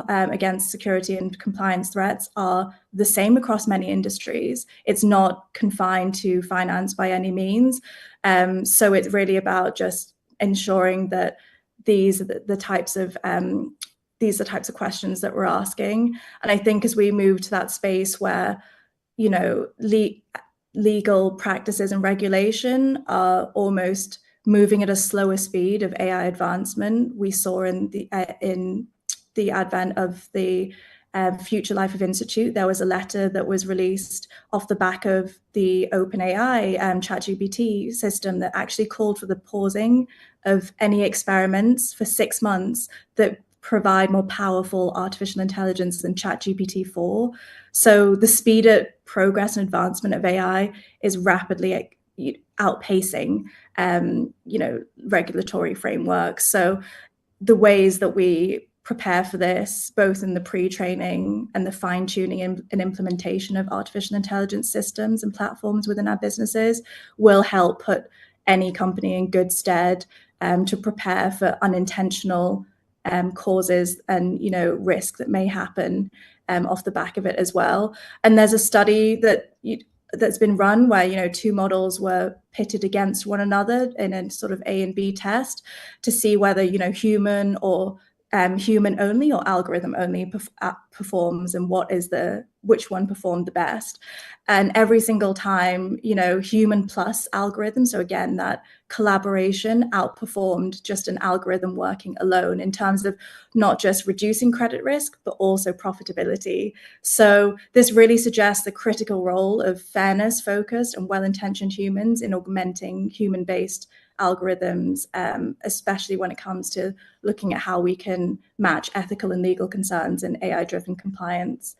against security and compliance threats are the same across many industries. It's not confined to finance by any means. So it's really about just ensuring that these are the types of questions that we're asking. And I think as we move to that space where, legal practices and regulation are almost moving at a slower speed of AI advancement. We saw in the advent of the Future Life of Institute, there was a letter that was released off the back of the OpenAI ChatGPT system that actually called for the pausing of any experiments for 6 months that provide more powerful artificial intelligence than ChatGPT-4. So the speed of progress and advancement of AI is rapidly outpacing regulatory frameworks. So the ways that we prepare for this, both in the pre-training and the fine-tuning and implementation of artificial intelligence systems and platforms within our businesses, will help put any company in good stead to prepare for unintentional causes and risk that may happen off the back of it as well. And there's a study that's been run where 2 models were pitted against one another in a sort of A and B test to see whether human or human only or algorithm only performs, and what is the which one performed the best. And every single time, human plus algorithm, so again, that collaboration outperformed just an algorithm working alone in terms of not just reducing credit risk, but also profitability. So this really suggests the critical role of fairness, focused, and well-intentioned humans in augmenting human-based algorithms, especially when it comes to looking at how we can match ethical and legal concerns in AI-driven compliance.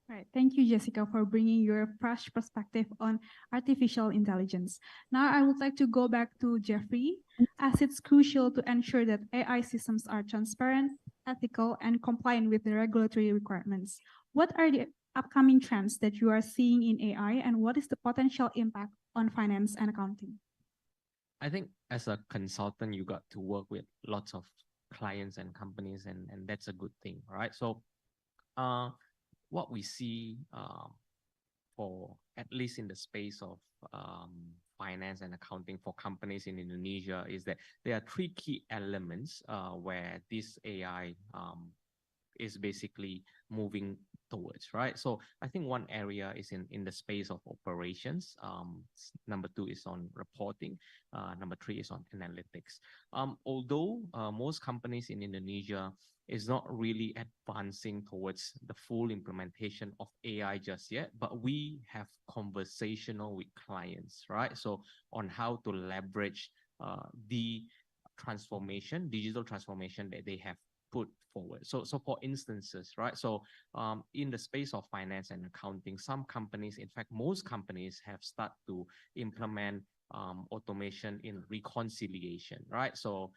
Right. Thank you, Jessica, for bringing your fresh perspective on artificial intelligence. Now, I would like to go back to Jeffrey, as it's crucial to ensure that AI systems are transparent, ethical, and compliant with the regulatory requirements. What are the upcoming trends that you are seeing in AI, and what is the potential impact on finance and accounting? I think as a consultant, you got to work with lots of clients and companies, and that's a good thing, right? So, what we see for at least in the space of finance and accounting for companies in Indonesia is that there are three key elements where this AI is basically moving towards, right? So I think one area is in the space of operations. Number two is on reporting. Number three is on analytics. Although most companies in Indonesia is not really advancing towards the full implementation of AI just yet, but we have conversational with clients, right? So on how to leverage the transformation, digital transformation that they have put forward. So for instances, right? So in the space of finance and accounting, some companies, in fact, most companies have started to implement automation in reconciliation, right? So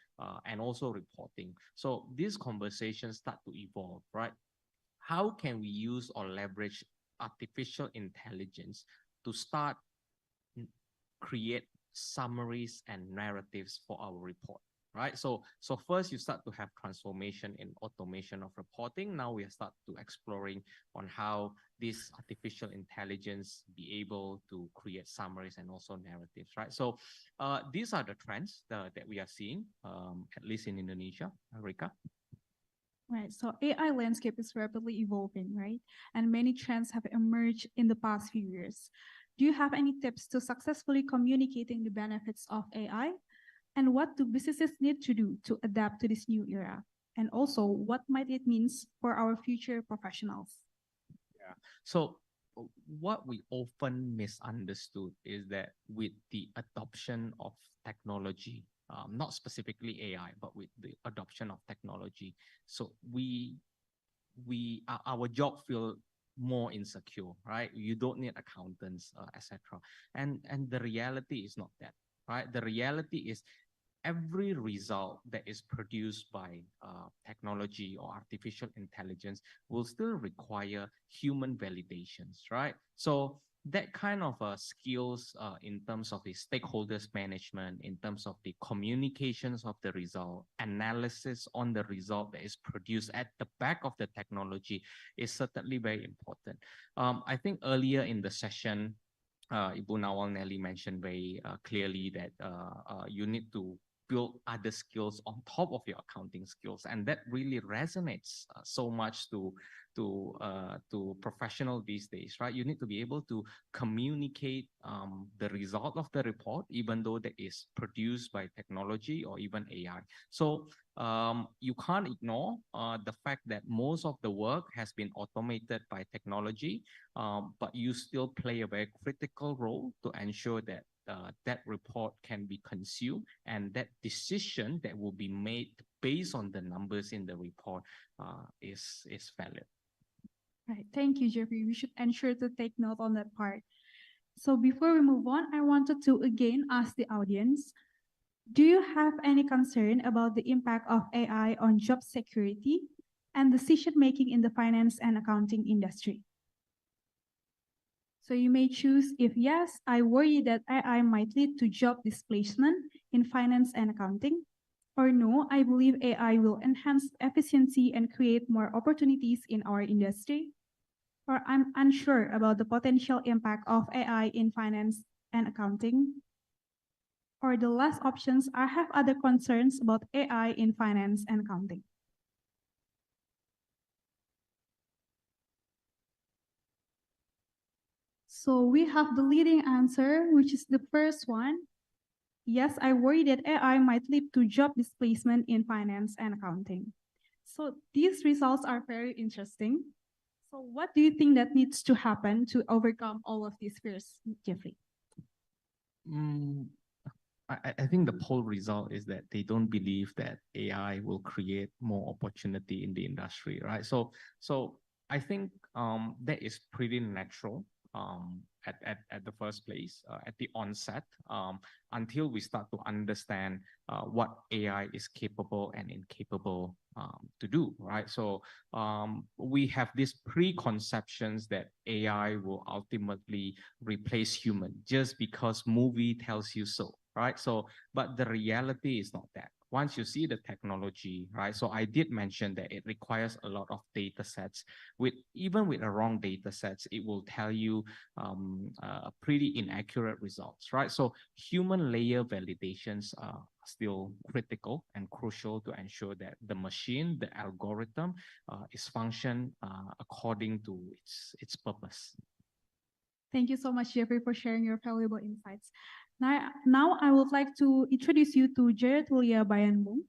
and also reporting. So these conversations start to evolve, right? How can we use or leverage artificial intelligence to start create summaries and narratives for our report? Right. So first you start to have transformation in automation of reporting. Now we start to exploring on how this artificial intelligence be able to create summaries and also narratives, right? So these are the trends that we are seeing, at least in Indonesia. Rika? Right. So AI landscape is rapidly evolving, right? And many trends have emerged in the past few years. Do you have any tips to successfully communicating the benefits of AI? And what do businesses need to do to adapt to this new era? And also, what might it mean for our future professionals? Yeah. So what we often misunderstood is that with the adoption of technology, not specifically AI, but with the adoption of technology, so our job feel more insecure, right? You don't need accountants, etc. And the reality is not that, right? The reality is every result that is produced by technology or artificial intelligence will still require human validations, right? So that kind of skills in terms of the stakeholders management, in terms of the communications of the result, analysis on the result that is produced at the back of the technology is certainly very important. I think earlier in the session, Ibu Nawal Nelly mentioned very clearly that you need to build other skills on top of your accounting skills, and that really resonates so much to professional these days, right? You need to be able to communicate the result of the report, even though that is produced by technology or even AI. So you can't ignore the fact that most of the work has been automated by technology, but you still play a very critical role to ensure that that report can be consumed and that decision that will be made based on the numbers in the report is valid. Right. Thank you, Jeffrey. We should ensure to take note on that part. So before we move on, I wanted to again ask the audience, do you have any concern about the impact of AI on job security and decision-making in the finance and accounting industry? So you may choose if yes, I worry that AI might lead to job displacement in finance and accounting, or no, I believe AI will enhance efficiency and create more opportunities in our industry, or I'm unsure about the potential impact of AI in finance and accounting. Or the last options, I have other concerns about AI in finance and accounting. So we have the leading answer, which is the first one. Yes, I worry that AI might lead to job displacement in finance and accounting. So these results are very interesting. So what do you think that needs to happen to overcome all of these fears, Jeffrey? Mm, I think the poll result is that they don't believe that AI will create more opportunity in the industry, right? So I think that is pretty natural at the first place, at the onset, until we start to understand what AI is capable and incapable to do, right? So we have these preconceptions that AI will ultimately replace human just because movie tells you so, right? So, but the reality is not that. Once you see the technology, right? So I did mention that it requires a lot of data sets. Even with the wrong data sets, it will tell you pretty inaccurate results, right? So human layer validations are still critical and crucial to ensure that the machine, the algorithm, is function according to its purpose. Thank you so much, Jeffrey, for sharing your valuable insights. Now I would like to introduce you to Geratulia Bayan-Munk,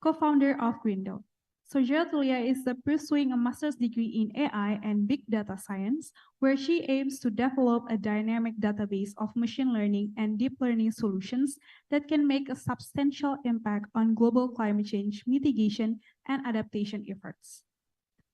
co-founder of Grindot. So Geratulia is pursuing a master's degree in AI and big data science, where she aims to develop a dynamic database of machine learning and deep learning solutions that can make a substantial impact on global climate change mitigation and adaptation efforts.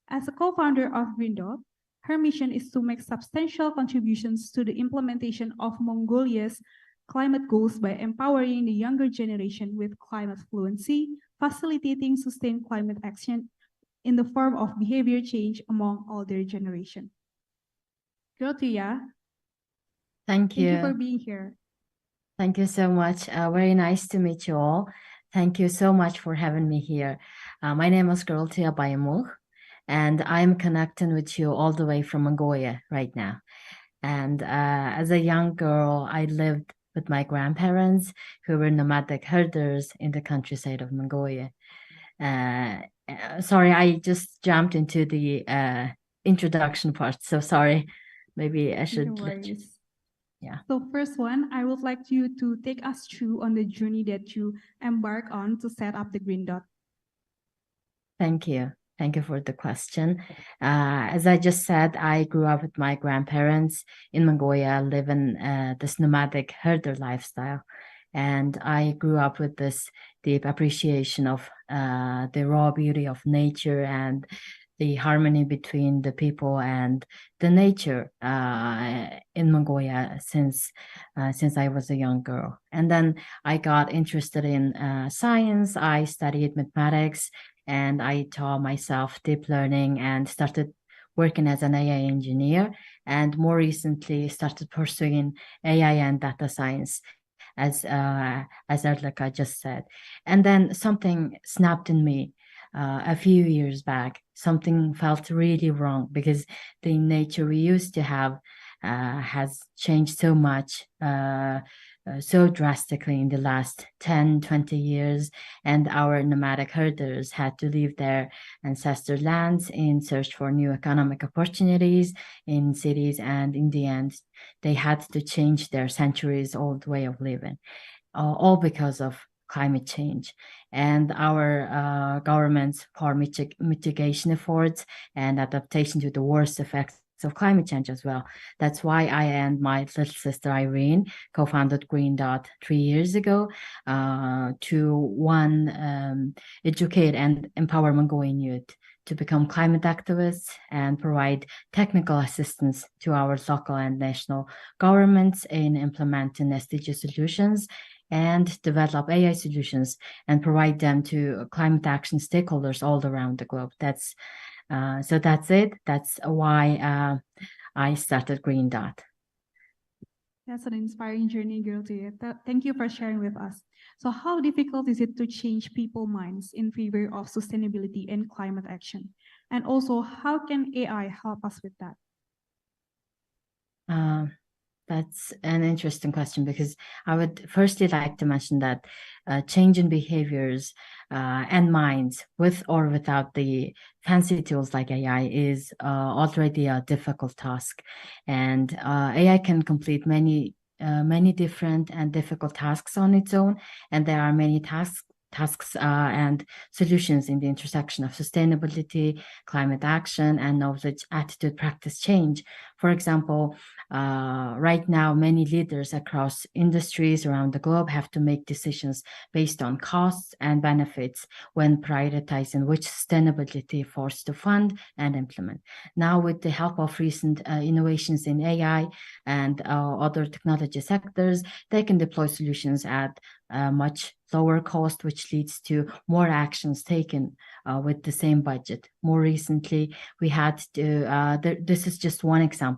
As a co-founder of Grindot, her mission is to make substantial contributions to the implementation of Mongolia's climate goals by empowering the younger generation with climate fluency, facilitating sustained climate action in the form of behavior change among older generation. Grotuya, Thank thank you you. for being here. Thank you so much. Very nice to meet you all. Thank you so much for having me here. My name is Geraltia Bayamuk, and I'm connecting with you all the way from Mongolia right now. And as a young girl, I lived with my grandparents who were nomadic herders in the countryside of Mongolia. Sorry, I just jumped into the introduction part, so sorry. Maybe I should No worries. Yeah. So first one, I would like you to take us through on the journey that you embark on to set up the Green Dot. Thank you. Thank you for the question. As I just said, I grew up with my grandparents in Mongolia, living this nomadic herder lifestyle. And I grew up with this deep appreciation of the raw beauty of nature and the harmony between the people and the nature in Mongolia since I was a young girl. And then I got interested in science. I studied mathematics, and I taught myself deep learning and started working as an AI engineer, and more recently started pursuing AI and data science, as Erdlika just said. And then something snapped in me a few years back. Something felt really wrong because the nature we used to have has changed so much, so drastically in the last 10, 20 years. And our nomadic herders had to leave their ancestor lands in search for new economic opportunities in cities. And in the end, they had to change their centuries-old way of living, all because of climate change. And our government's poor mitigation efforts and adaptation to the worst effects of climate change as well. That's why I and my little sister Irene co-founded Green Dot 3 years ago to educate and empower Mongolian youth to become climate activists and provide technical assistance to our local and national governments in implementing SDG solutions and develop AI solutions and provide them to climate action stakeholders all around the globe. That's it. That's why I started Green Dot. That's an inspiring journey, Geraltia. Thank you for sharing with us. So how difficult is it to change people's minds in favor of sustainability and climate action? And also, how can AI help us with that? That's an interesting question, because I would firstly like to mention that change in behaviors and minds, with or without the fancy tools like AI, is already a difficult task. And AI can complete many different and difficult tasks on its own. And there are many tasks and solutions in the intersection of sustainability, climate action, and knowledge, attitude, practice change. For example, right now, many leaders across industries around the globe have to make decisions based on costs and benefits when prioritizing which sustainability efforts to fund and implement. Now, with the help of recent innovations in AI and other technology sectors, they can deploy solutions at much lower cost, which leads to more actions taken with the same budget. More recently, we had to, this is just one example,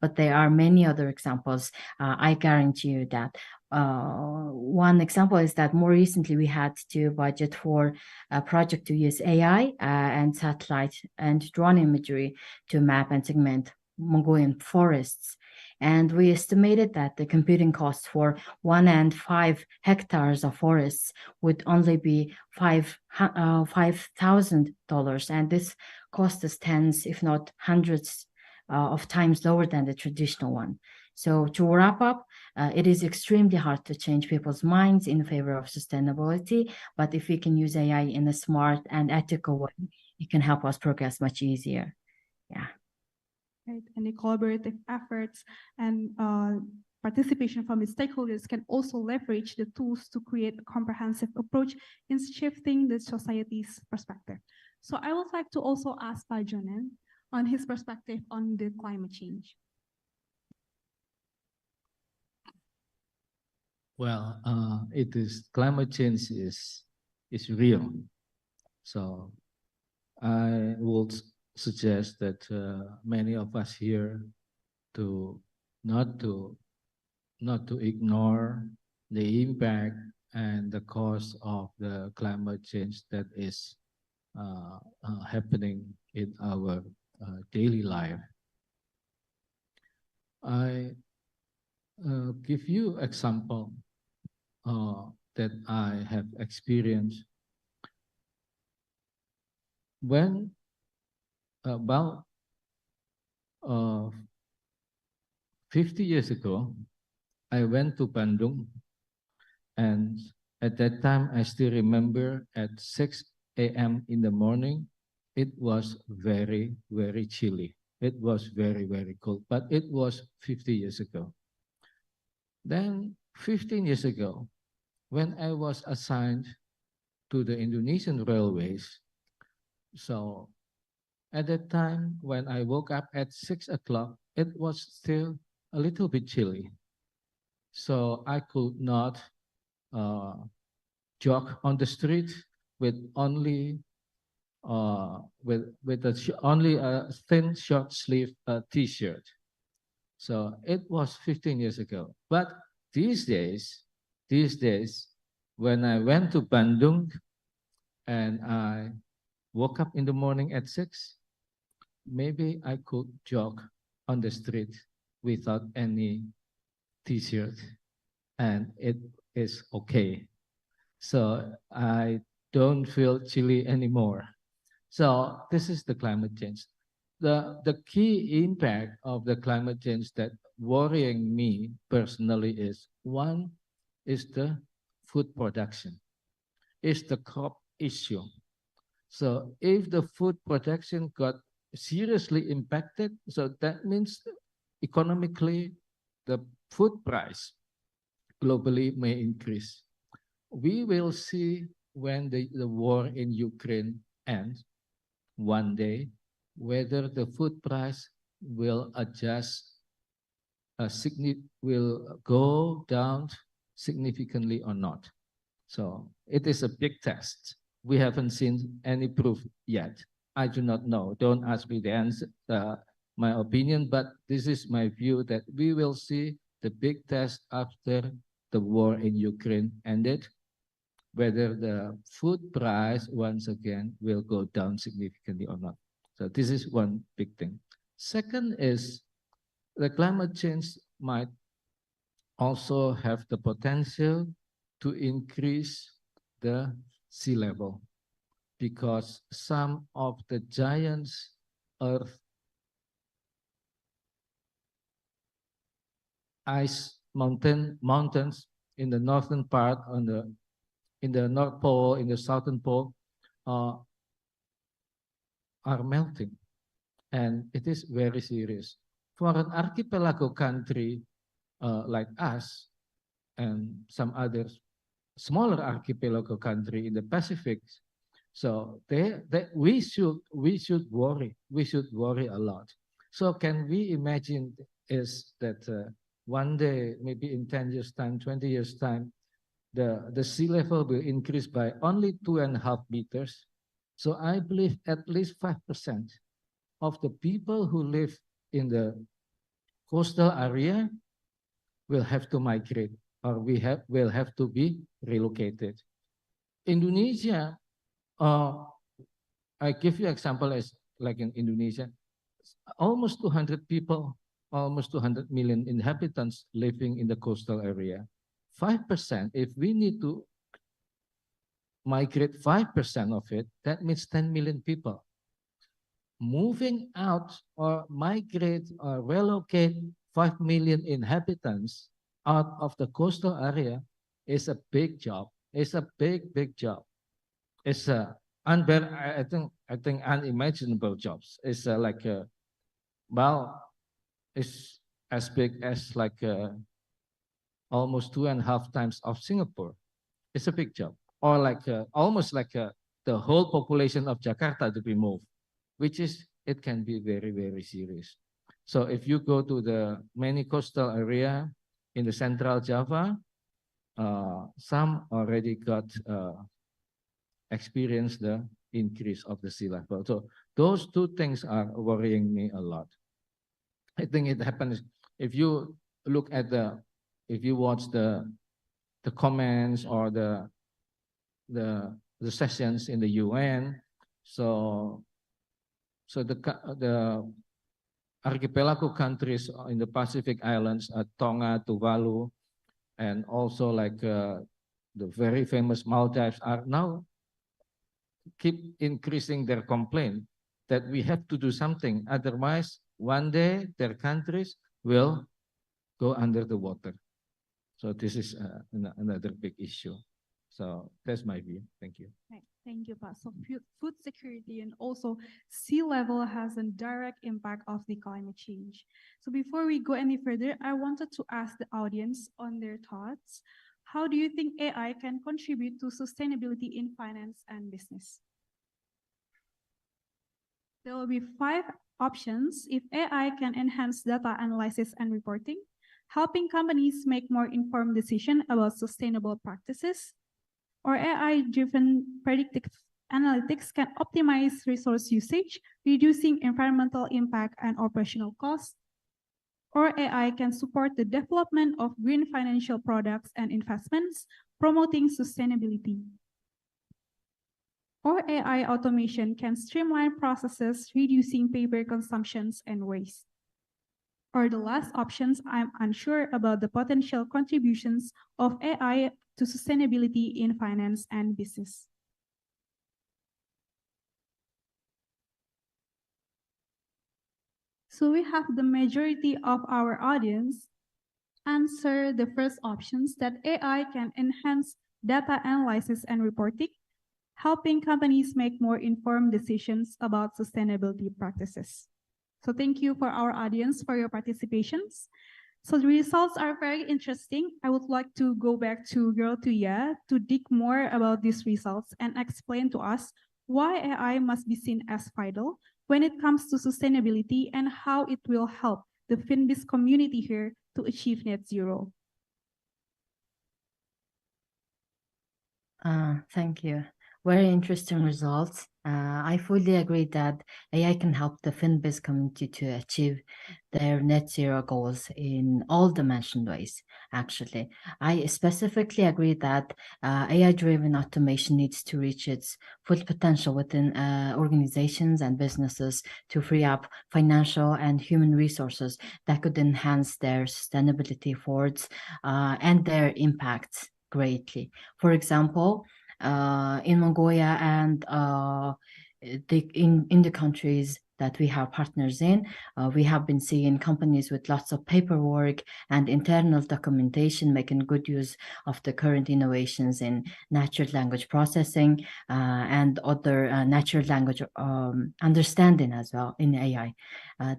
but there are many other examples. I guarantee you that. One example is that more recently we had to budget for a project to use AI and satellite and drone imagery to map and segment Mongolian forests. And we estimated that the computing costs for 1 and 5 hectares of forests would only be $5,000. And this cost us tens, if not hundreds of times lower than the traditional one. So to wrap up, it is extremely hard to change people's minds in favor of sustainability, but if we can use AI in a smart and ethical way, it can help us progress much easier. Yeah. Right, and the collaborative efforts and participation from the stakeholders can also leverage the tools to create a comprehensive approach in shifting the society's perspective. So I would like to also ask Pak Jonan on his perspective on the climate change. Well, it is climate change is real. So I would suggest that many of us here to not to ignore the impact and the cause of the climate change that is happening in our daily life. I give you example that I have experienced. When about 50 years ago, I went to Bandung, and at that time, I still remember at 6 a.m. in the morning, it was very, very chilly. It was very, very cold, but it was 50 years ago. Then 15 years ago, when I was assigned to the Indonesian Railways, so at that time, when I woke up at 6 o'clock, it was still a little bit chilly. So I could not jog on the street with only only a thin short sleeve t-shirt. So it was 15 years ago. But these days, when I went to Bandung and I woke up in the morning at 6, maybe I could jog on the street without any t-shirt, and it is okay. So I don't feel chilly anymore. So this is the climate change. The key impact of the climate change that worrying me personally is, one is the food production, is the crop issue. So if the food production got seriously impacted, so that means economically the food price globally may increase. We will see when the war in Ukraine ends one day, whether the food price will adjust, will go down significantly or not. So it is a big test. We haven't seen any proof yet. I do not know. Don't ask me the answer, my opinion, but this is my view that we will see the big test after the war in Ukraine ended, whether the food price once again will go down significantly or not. So this is one big thing. Second is the climate change might also have the potential to increase the sea level, because some of the giants Earth ice mountains in the northern part in the North Pole, in the Southern Pole, are melting, and it is very serious. For an archipelago country like us and some other smaller archipelago country in the Pacific, so we should worry. We should worry a lot. So can we imagine is that one day, maybe in 10 years' time, 20 years' time, the sea level will increase by only 2.5 meters. So I believe at least 5% of the people who live in the coastal area will have to migrate, or will have to be relocated. Indonesia, I give you example as like in Indonesia, almost 200 people, almost 200 million inhabitants living in the coastal area. 5%, if we need to migrate 5% of it, that means 10 million people. Moving out or migrate or relocate 5 million inhabitants out of the coastal area is a big job. It's a big job. It's a I think unimaginable jobs. It's like well, it's as big as like almost 2.5 times of Singapore. It's a big job, or like almost like the whole population of Jakarta to be moved, which is it can be very serious. So if you go to the many coastal area in the Central Java, some already got experienced the increase of the sea level. So those two things are worrying me a lot. I think it happens if you look at if you watch the comments or the sessions in the UN. So the archipelago countries in the Pacific Islands, Tonga, Tuvalu, and also like the very famous Maldives are now keep increasing their complaint that we have to do something. Otherwise, one day their countries will go under the water. So this is another big issue. So that's my view. Thank you. Right. Thank you, Pak. So food security and also sea level has a direct impact of the climate change. So before we go any further, I wanted to ask the audience on their thoughts. How do you think AI can contribute to sustainability in finance and business? There will be 5 options. If AI can enhance data analysis and reporting, helping companies make more informed decisions about sustainable practices, or AI-driven predictive analytics can optimize resource usage, reducing environmental impact and operational costs, or AI can support the development of green financial products and investments, promoting sustainability. Or AI automation can streamline processes, reducing paper consumptions and waste. Or the last options, I'm unsure about the potential contributions of AI to sustainability in finance and business. So we have the majority of our audience answer the first options, that AI can enhance data analysis and reporting, helping companies make more informed decisions about sustainability practices. So thank you for our audience for your participations. So the results are very interesting. I would like to go back to Girl Tuya to dig more about these results and explain to us why AI must be seen as vital when it comes to sustainability and how it will help the Finbizz community here to achieve net zero. Thank you. Very interesting results. I fully agree that AI can help the Finbizz community to achieve their net zero goals in all dimension ways, actually. I specifically agree that AI-driven automation needs to reach its full potential within organizations and businesses to free up financial and human resources that could enhance their sustainability efforts and their impacts greatly. For example, in Mongolia and in the countries that we have partners in, we have been seeing companies with lots of paperwork and internal documentation making good use of the current innovations in natural language processing and other natural language understanding as well in AI.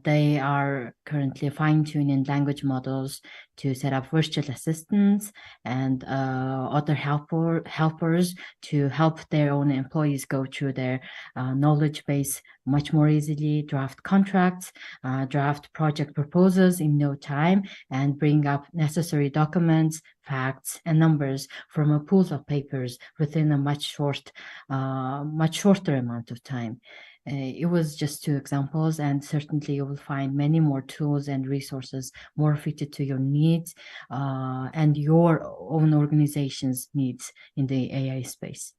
They are currently fine-tuning language models to set up virtual assistants and other helpers to help their own employees go through their knowledge base much more easily, draft contracts, draft project proposals in no time, and bring up necessary documents, facts, and numbers from a pool of papers within a much shorter amount of time. It was just two examples, and certainly you will find many more tools and resources more fitted to your needs and your own organization's needs in the AI space.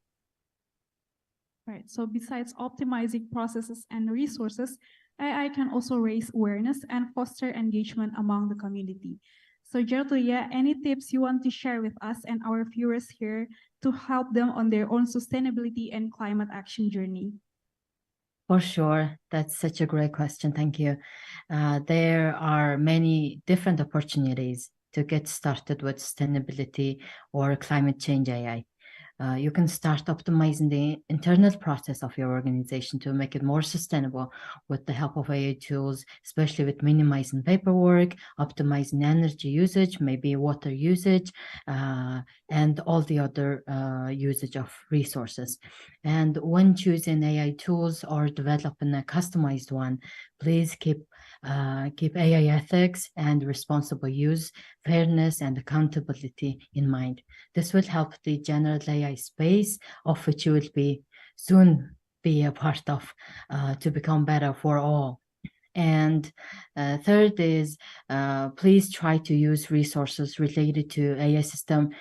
Right. So besides optimizing processes and resources, AI can also raise awareness and foster engagement among the community. So Gertrude, any tips you want to share with us and our viewers here to help them on their own sustainability and climate action journey? For sure. That's such a great question. Thank you. There are many different opportunities to get started with sustainability or climate change AI. You can start optimizing the internal process of your organization to make it more sustainable with the help of AI tools, especially with minimizing paperwork, optimizing energy usage, maybe water usage, and all the other usage of resources. And when choosing AI tools or developing a customized one, please keep AI ethics and responsible use, fairness, and accountability in mind. This will help the general AI space, of which you will soon be a part of, to become better for all. And third is, please try to use resources related to AI system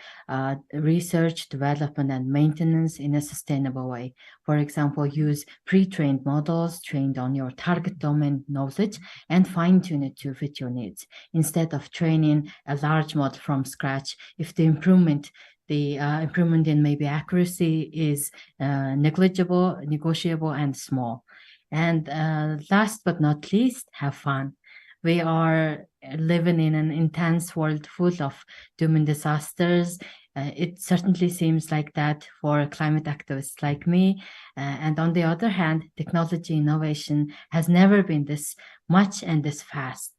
research, development, and maintenance in a sustainable way. For example, use pre-trained models trained on your target domain knowledge and fine-tune it to fit your needs, instead of training a large model from scratch if the improvement in maybe accuracy is negligible, negotiable, and small. And last but not least, have fun. We are living in an intense world full of doom and disasters. It certainly seems like that for climate activists like me. And on the other hand, technology innovation has never been this much and this fast,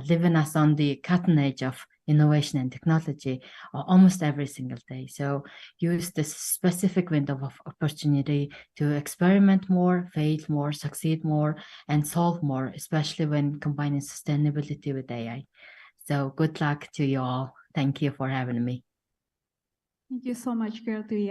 leaving us on the cutting edge of innovation and technology almost every single day. So use this specific window of opportunity to experiment more, fail more, succeed more, and solve more, especially when combining sustainability with AI. So good luck to you all. Thank you for having me. Thank you so much, Gertrude.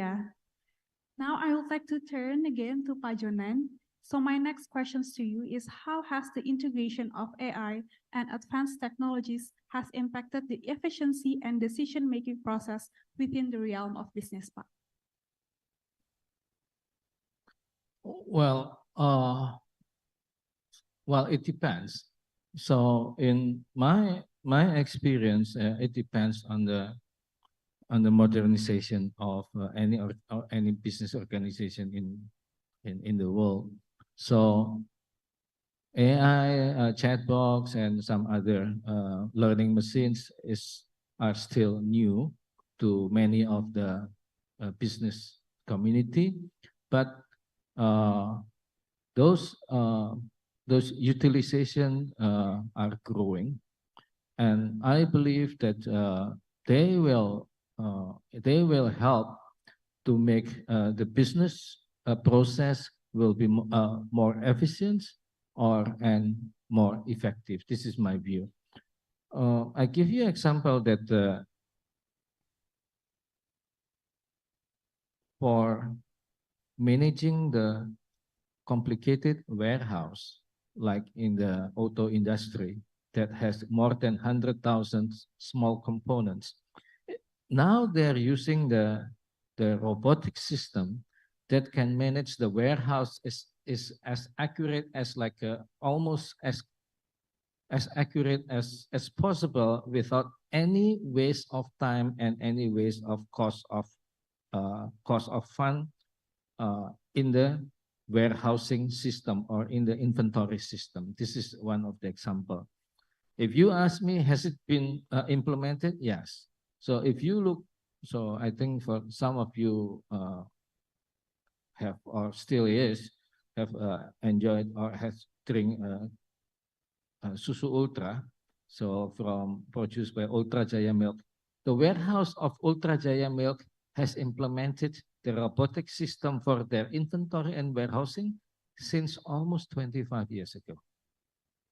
Now I would like to turn again to Pajonan. So my next questions to you is, how has the integration of AI and advanced technologies has impacted the efficiency and decision-making process within the realm of business park? Well, it depends. So in my experience, it depends on the modernization of any business organization in the world. So AI, chatbots, and some other learning machines are still new to many of the business community, but those utilization are growing, and I believe that they will help to make the business process will be more efficient and more effective. This is my view. I give you an example that for managing the complicated warehouse, like in the auto industry, that has more than 100,000 small components. Now they're using the robotic system that can manage the warehouse is as accurate as like almost as accurate as possible without any waste of time and any waste of cost of fund in the warehousing system or in the inventory system. This is one of the example. If you ask me, has it been implemented? Yes. So if you look, so I think for some of you have or still have enjoyed or has drink Susu Ultra, so produced by Ultra Jaya Milk. The warehouse of Ultra Jaya Milk has implemented the robotic system for their inventory and warehousing since almost 25 years ago.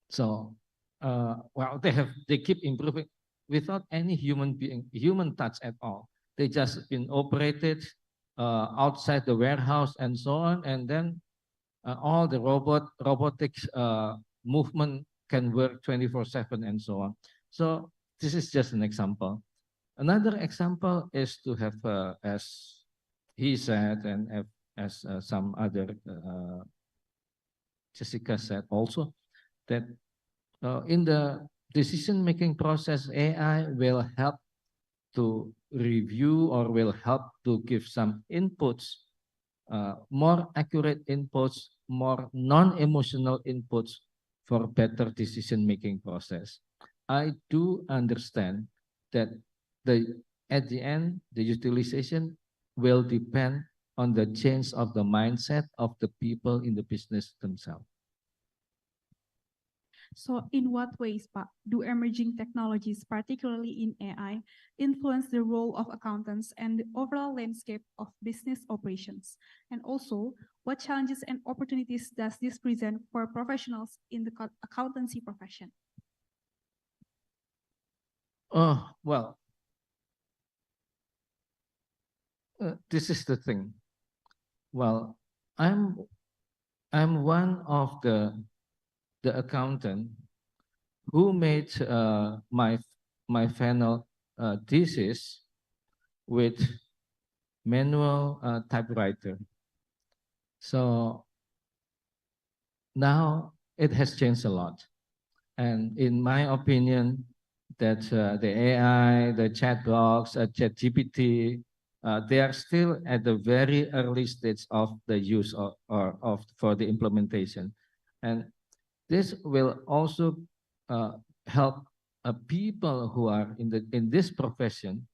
So, well, they keep improving without any human touch at all. They just been operated outside the warehouse and so on, and then all the robotics movement can work 24/7 and so on. So this is just an example. Another example is to have, as he said, and as some other Jessica said also, that in the decision-making process, AI will help to review or will help to give some inputs, more accurate inputs, more non-emotional inputs for better decision-making process. I do understand that at the end, the utilization will depend on the change of the mindset of the people in the business themselves. So in what ways, Pak, do emerging technologies, particularly in AI, influence the role of accountants and the overall landscape of business operations? And also, what challenges and opportunities does this present for professionals in the accountancy profession? Oh, well, this is the thing. Well, I'm one of the accountant who made my final thesis with manual typewriter. So now it has changed a lot. And in my opinion, that the AI, the chat box, ChatGPT, they are still at the very early stage of the use for the implementation. And this will also help people who are in this profession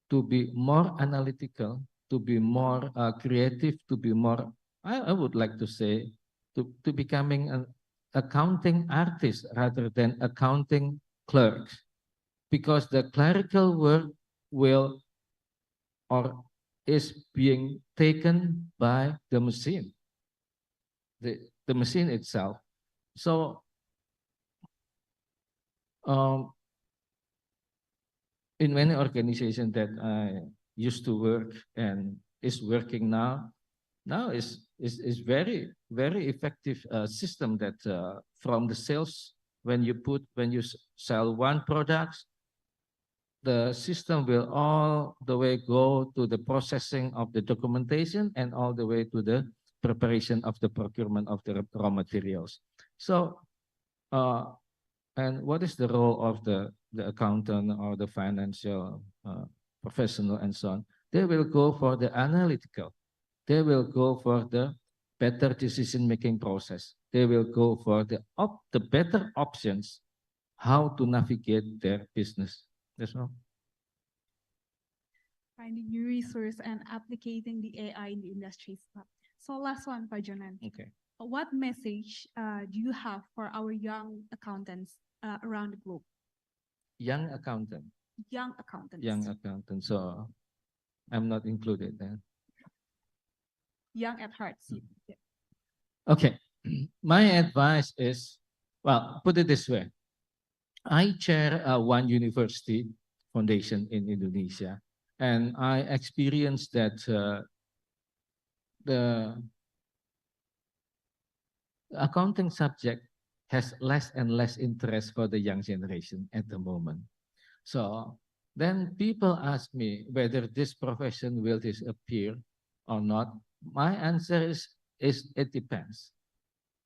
to be more analytical, to be more creative, to be more, I would like to say, to becoming an accounting artist rather than accounting clerks, because the clerical work will or is being taken by the machine, the machine itself. So in many organizations that I used to work and is working now is very effective system that from the sales, when you sell one product, the system will all the way go to the processing of the documentation and all the way to the preparation of the procurement of the raw materials. So and what is the role of the accountant or the financial professional and so on? They will go for the analytical. They will go for the better decision-making process. They will go for the better options, how to navigate their business. That's all. Finding new resource and applicating the AI in the industry. So last one, Pak Jonan. Okay. What message do you have for our young accountants around the globe? Young accountant. Young accountants. Young accountant. So I'm not included then. Young at heart. Yeah. Okay. My advice is, well, put it this way. I chair one university foundation in Indonesia, and I experienced that the accounting subject has less and less interest for the young generation at the moment. So then people ask me whether this profession will disappear or not. My answer is it depends.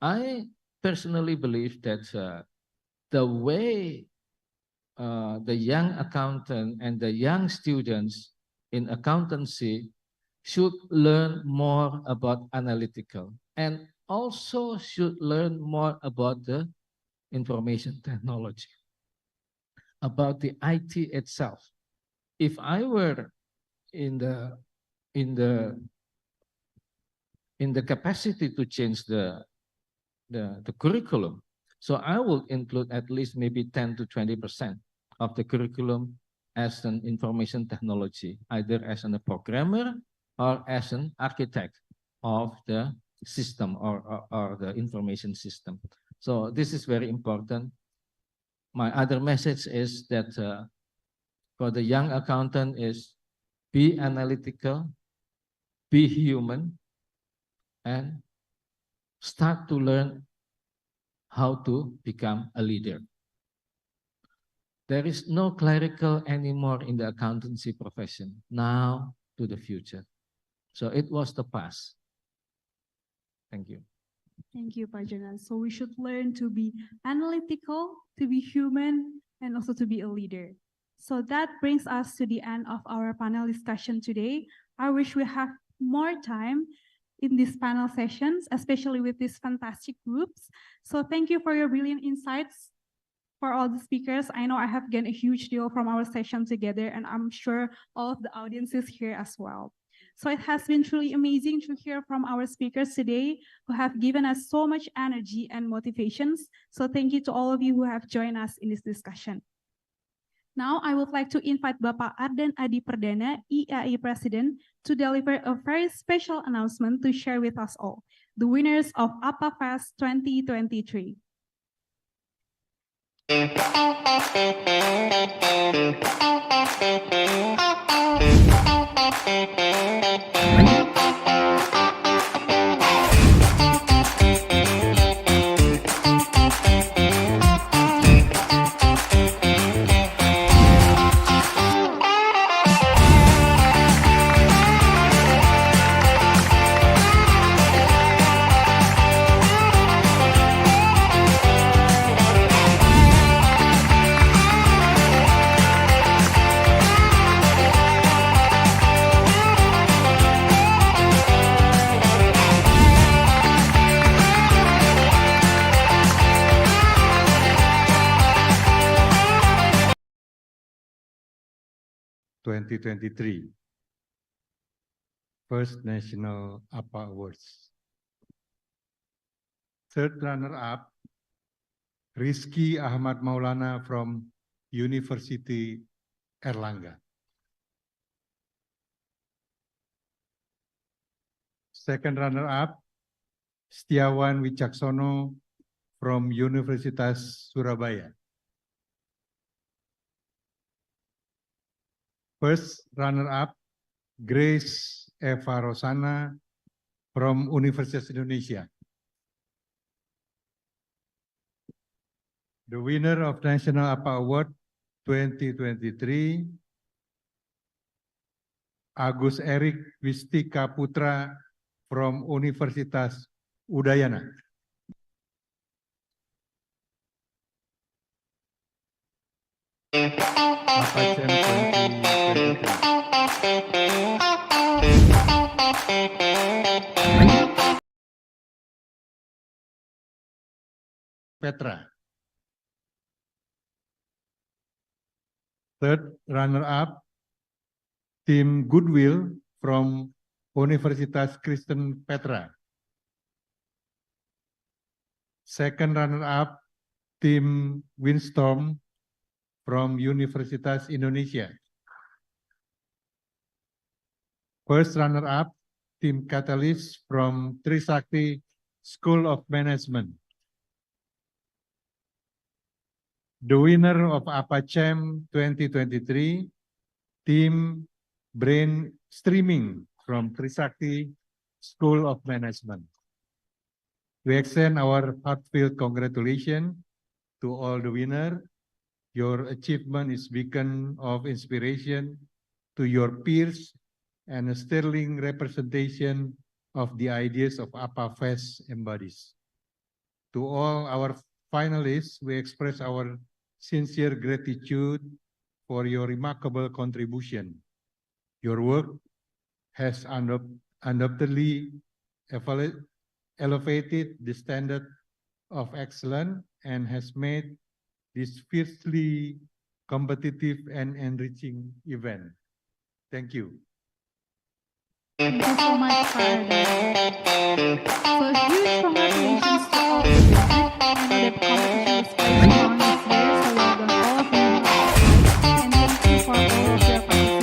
I personally believe that the way the young accountant and the young students in accountancy should learn more about analytical and also should learn more about the information technology, about the IT itself. If I were in the in the in the capacity to change the curriculum, so I will include at least maybe 10 to 20% of the curriculum as an information technology, either as a programmer or as an architect of the system or the information system. So this is very important. My other message is that for the young accountant is be analytical, be human, and start to learn how to become a leader. There is no clerical anymore in the accountancy profession, now to the future. So it was the past. Thank you. Thank you, Pak Jonan. So we should learn to be analytical, to be human, and also to be a leader. So that brings us to the end of our panel discussion today. I wish we have more time in these panel sessions, especially with these fantastic groups. So thank you for your brilliant insights for all the speakers. I know I have gained a huge deal from our session together, and I'm sure all of the audiences here as well. So it has been truly amazing to hear from our speakers today who have given us so much energy and motivations. So thank you to all of you who have joined us in this discussion. Now, I would like to invite Bapak Ardan Adi Perdana, EAI President, to deliver a very special announcement to share with us all, the winners of APA Fest 2023. First National APA Awards. Third runner-up, Rizky Ahmad Maulana from University Erlangga. Second runner-up, Setiawan Wicaksono from Universitas Surabaya. First runner-up, Grace Eva Rosana from Universitas Indonesia. The winner of National APA Award 2023, Agus Erik Wistika Putra from Universitas Udayana. APA Chem 2023. Petra. Third runner-up, Tim Goodwill from Universitas Kristen Petra. Second runner-up, Tim Windstorm from Universitas Indonesia. First runner-up, Tim Catalyst from Trisakti School of Management. The winner of APA Chem 2023, Team Brain Streaming from Trisakti School of Management. We extend our heartfelt congratulations to all the winners. Your achievement is beacon of inspiration to your peers and a sterling representation of the ideas of APA Fest embodies. To all our finalists, we express our sincere gratitude for your remarkable contribution. Your work has undoubtedly elevated the standard of excellence and has made this fiercely competitive and enriching event. Thank you. Thank you so much, Farada. So huge congratulations to all of you. I know that competition is quite strong this year, so well done all of you. And thank you for all of your participation.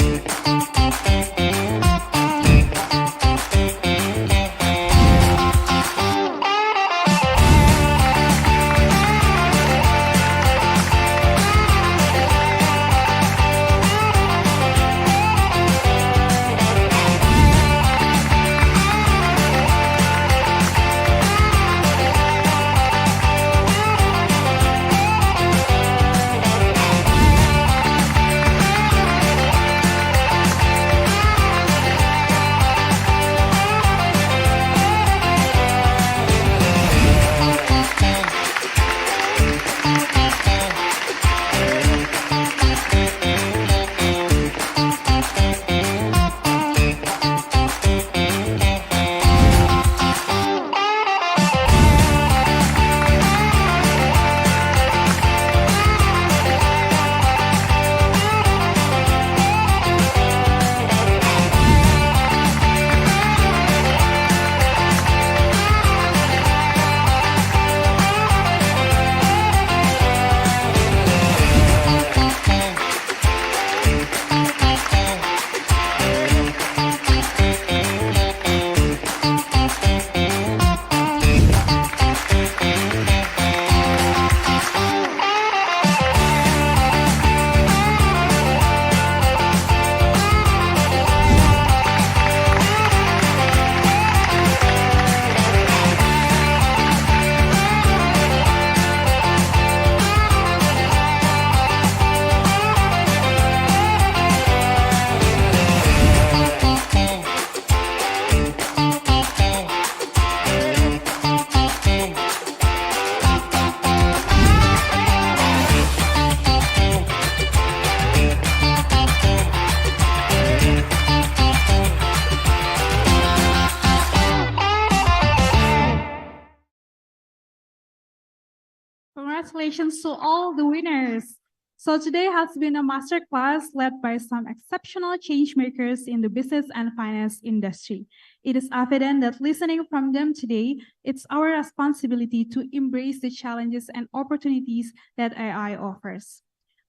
Congratulations to all the winners. So today has been a masterclass led by some exceptional change makers in the business and finance industry. It is evident that listening from them today, it's our responsibility to embrace the challenges and opportunities that AI offers.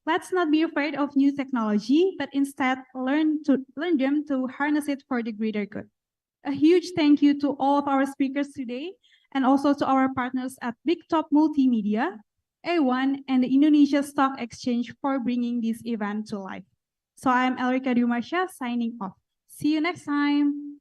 Let's not be afraid of new technology, but instead learn them to harness it for the greater good. A huge thank you to all of our speakers today, and also to our partners at Big Top Multimedia, A1, and the Indonesia Stock Exchange for bringing this event to life. So I'm Elrica Dumasha signing off. See you next time.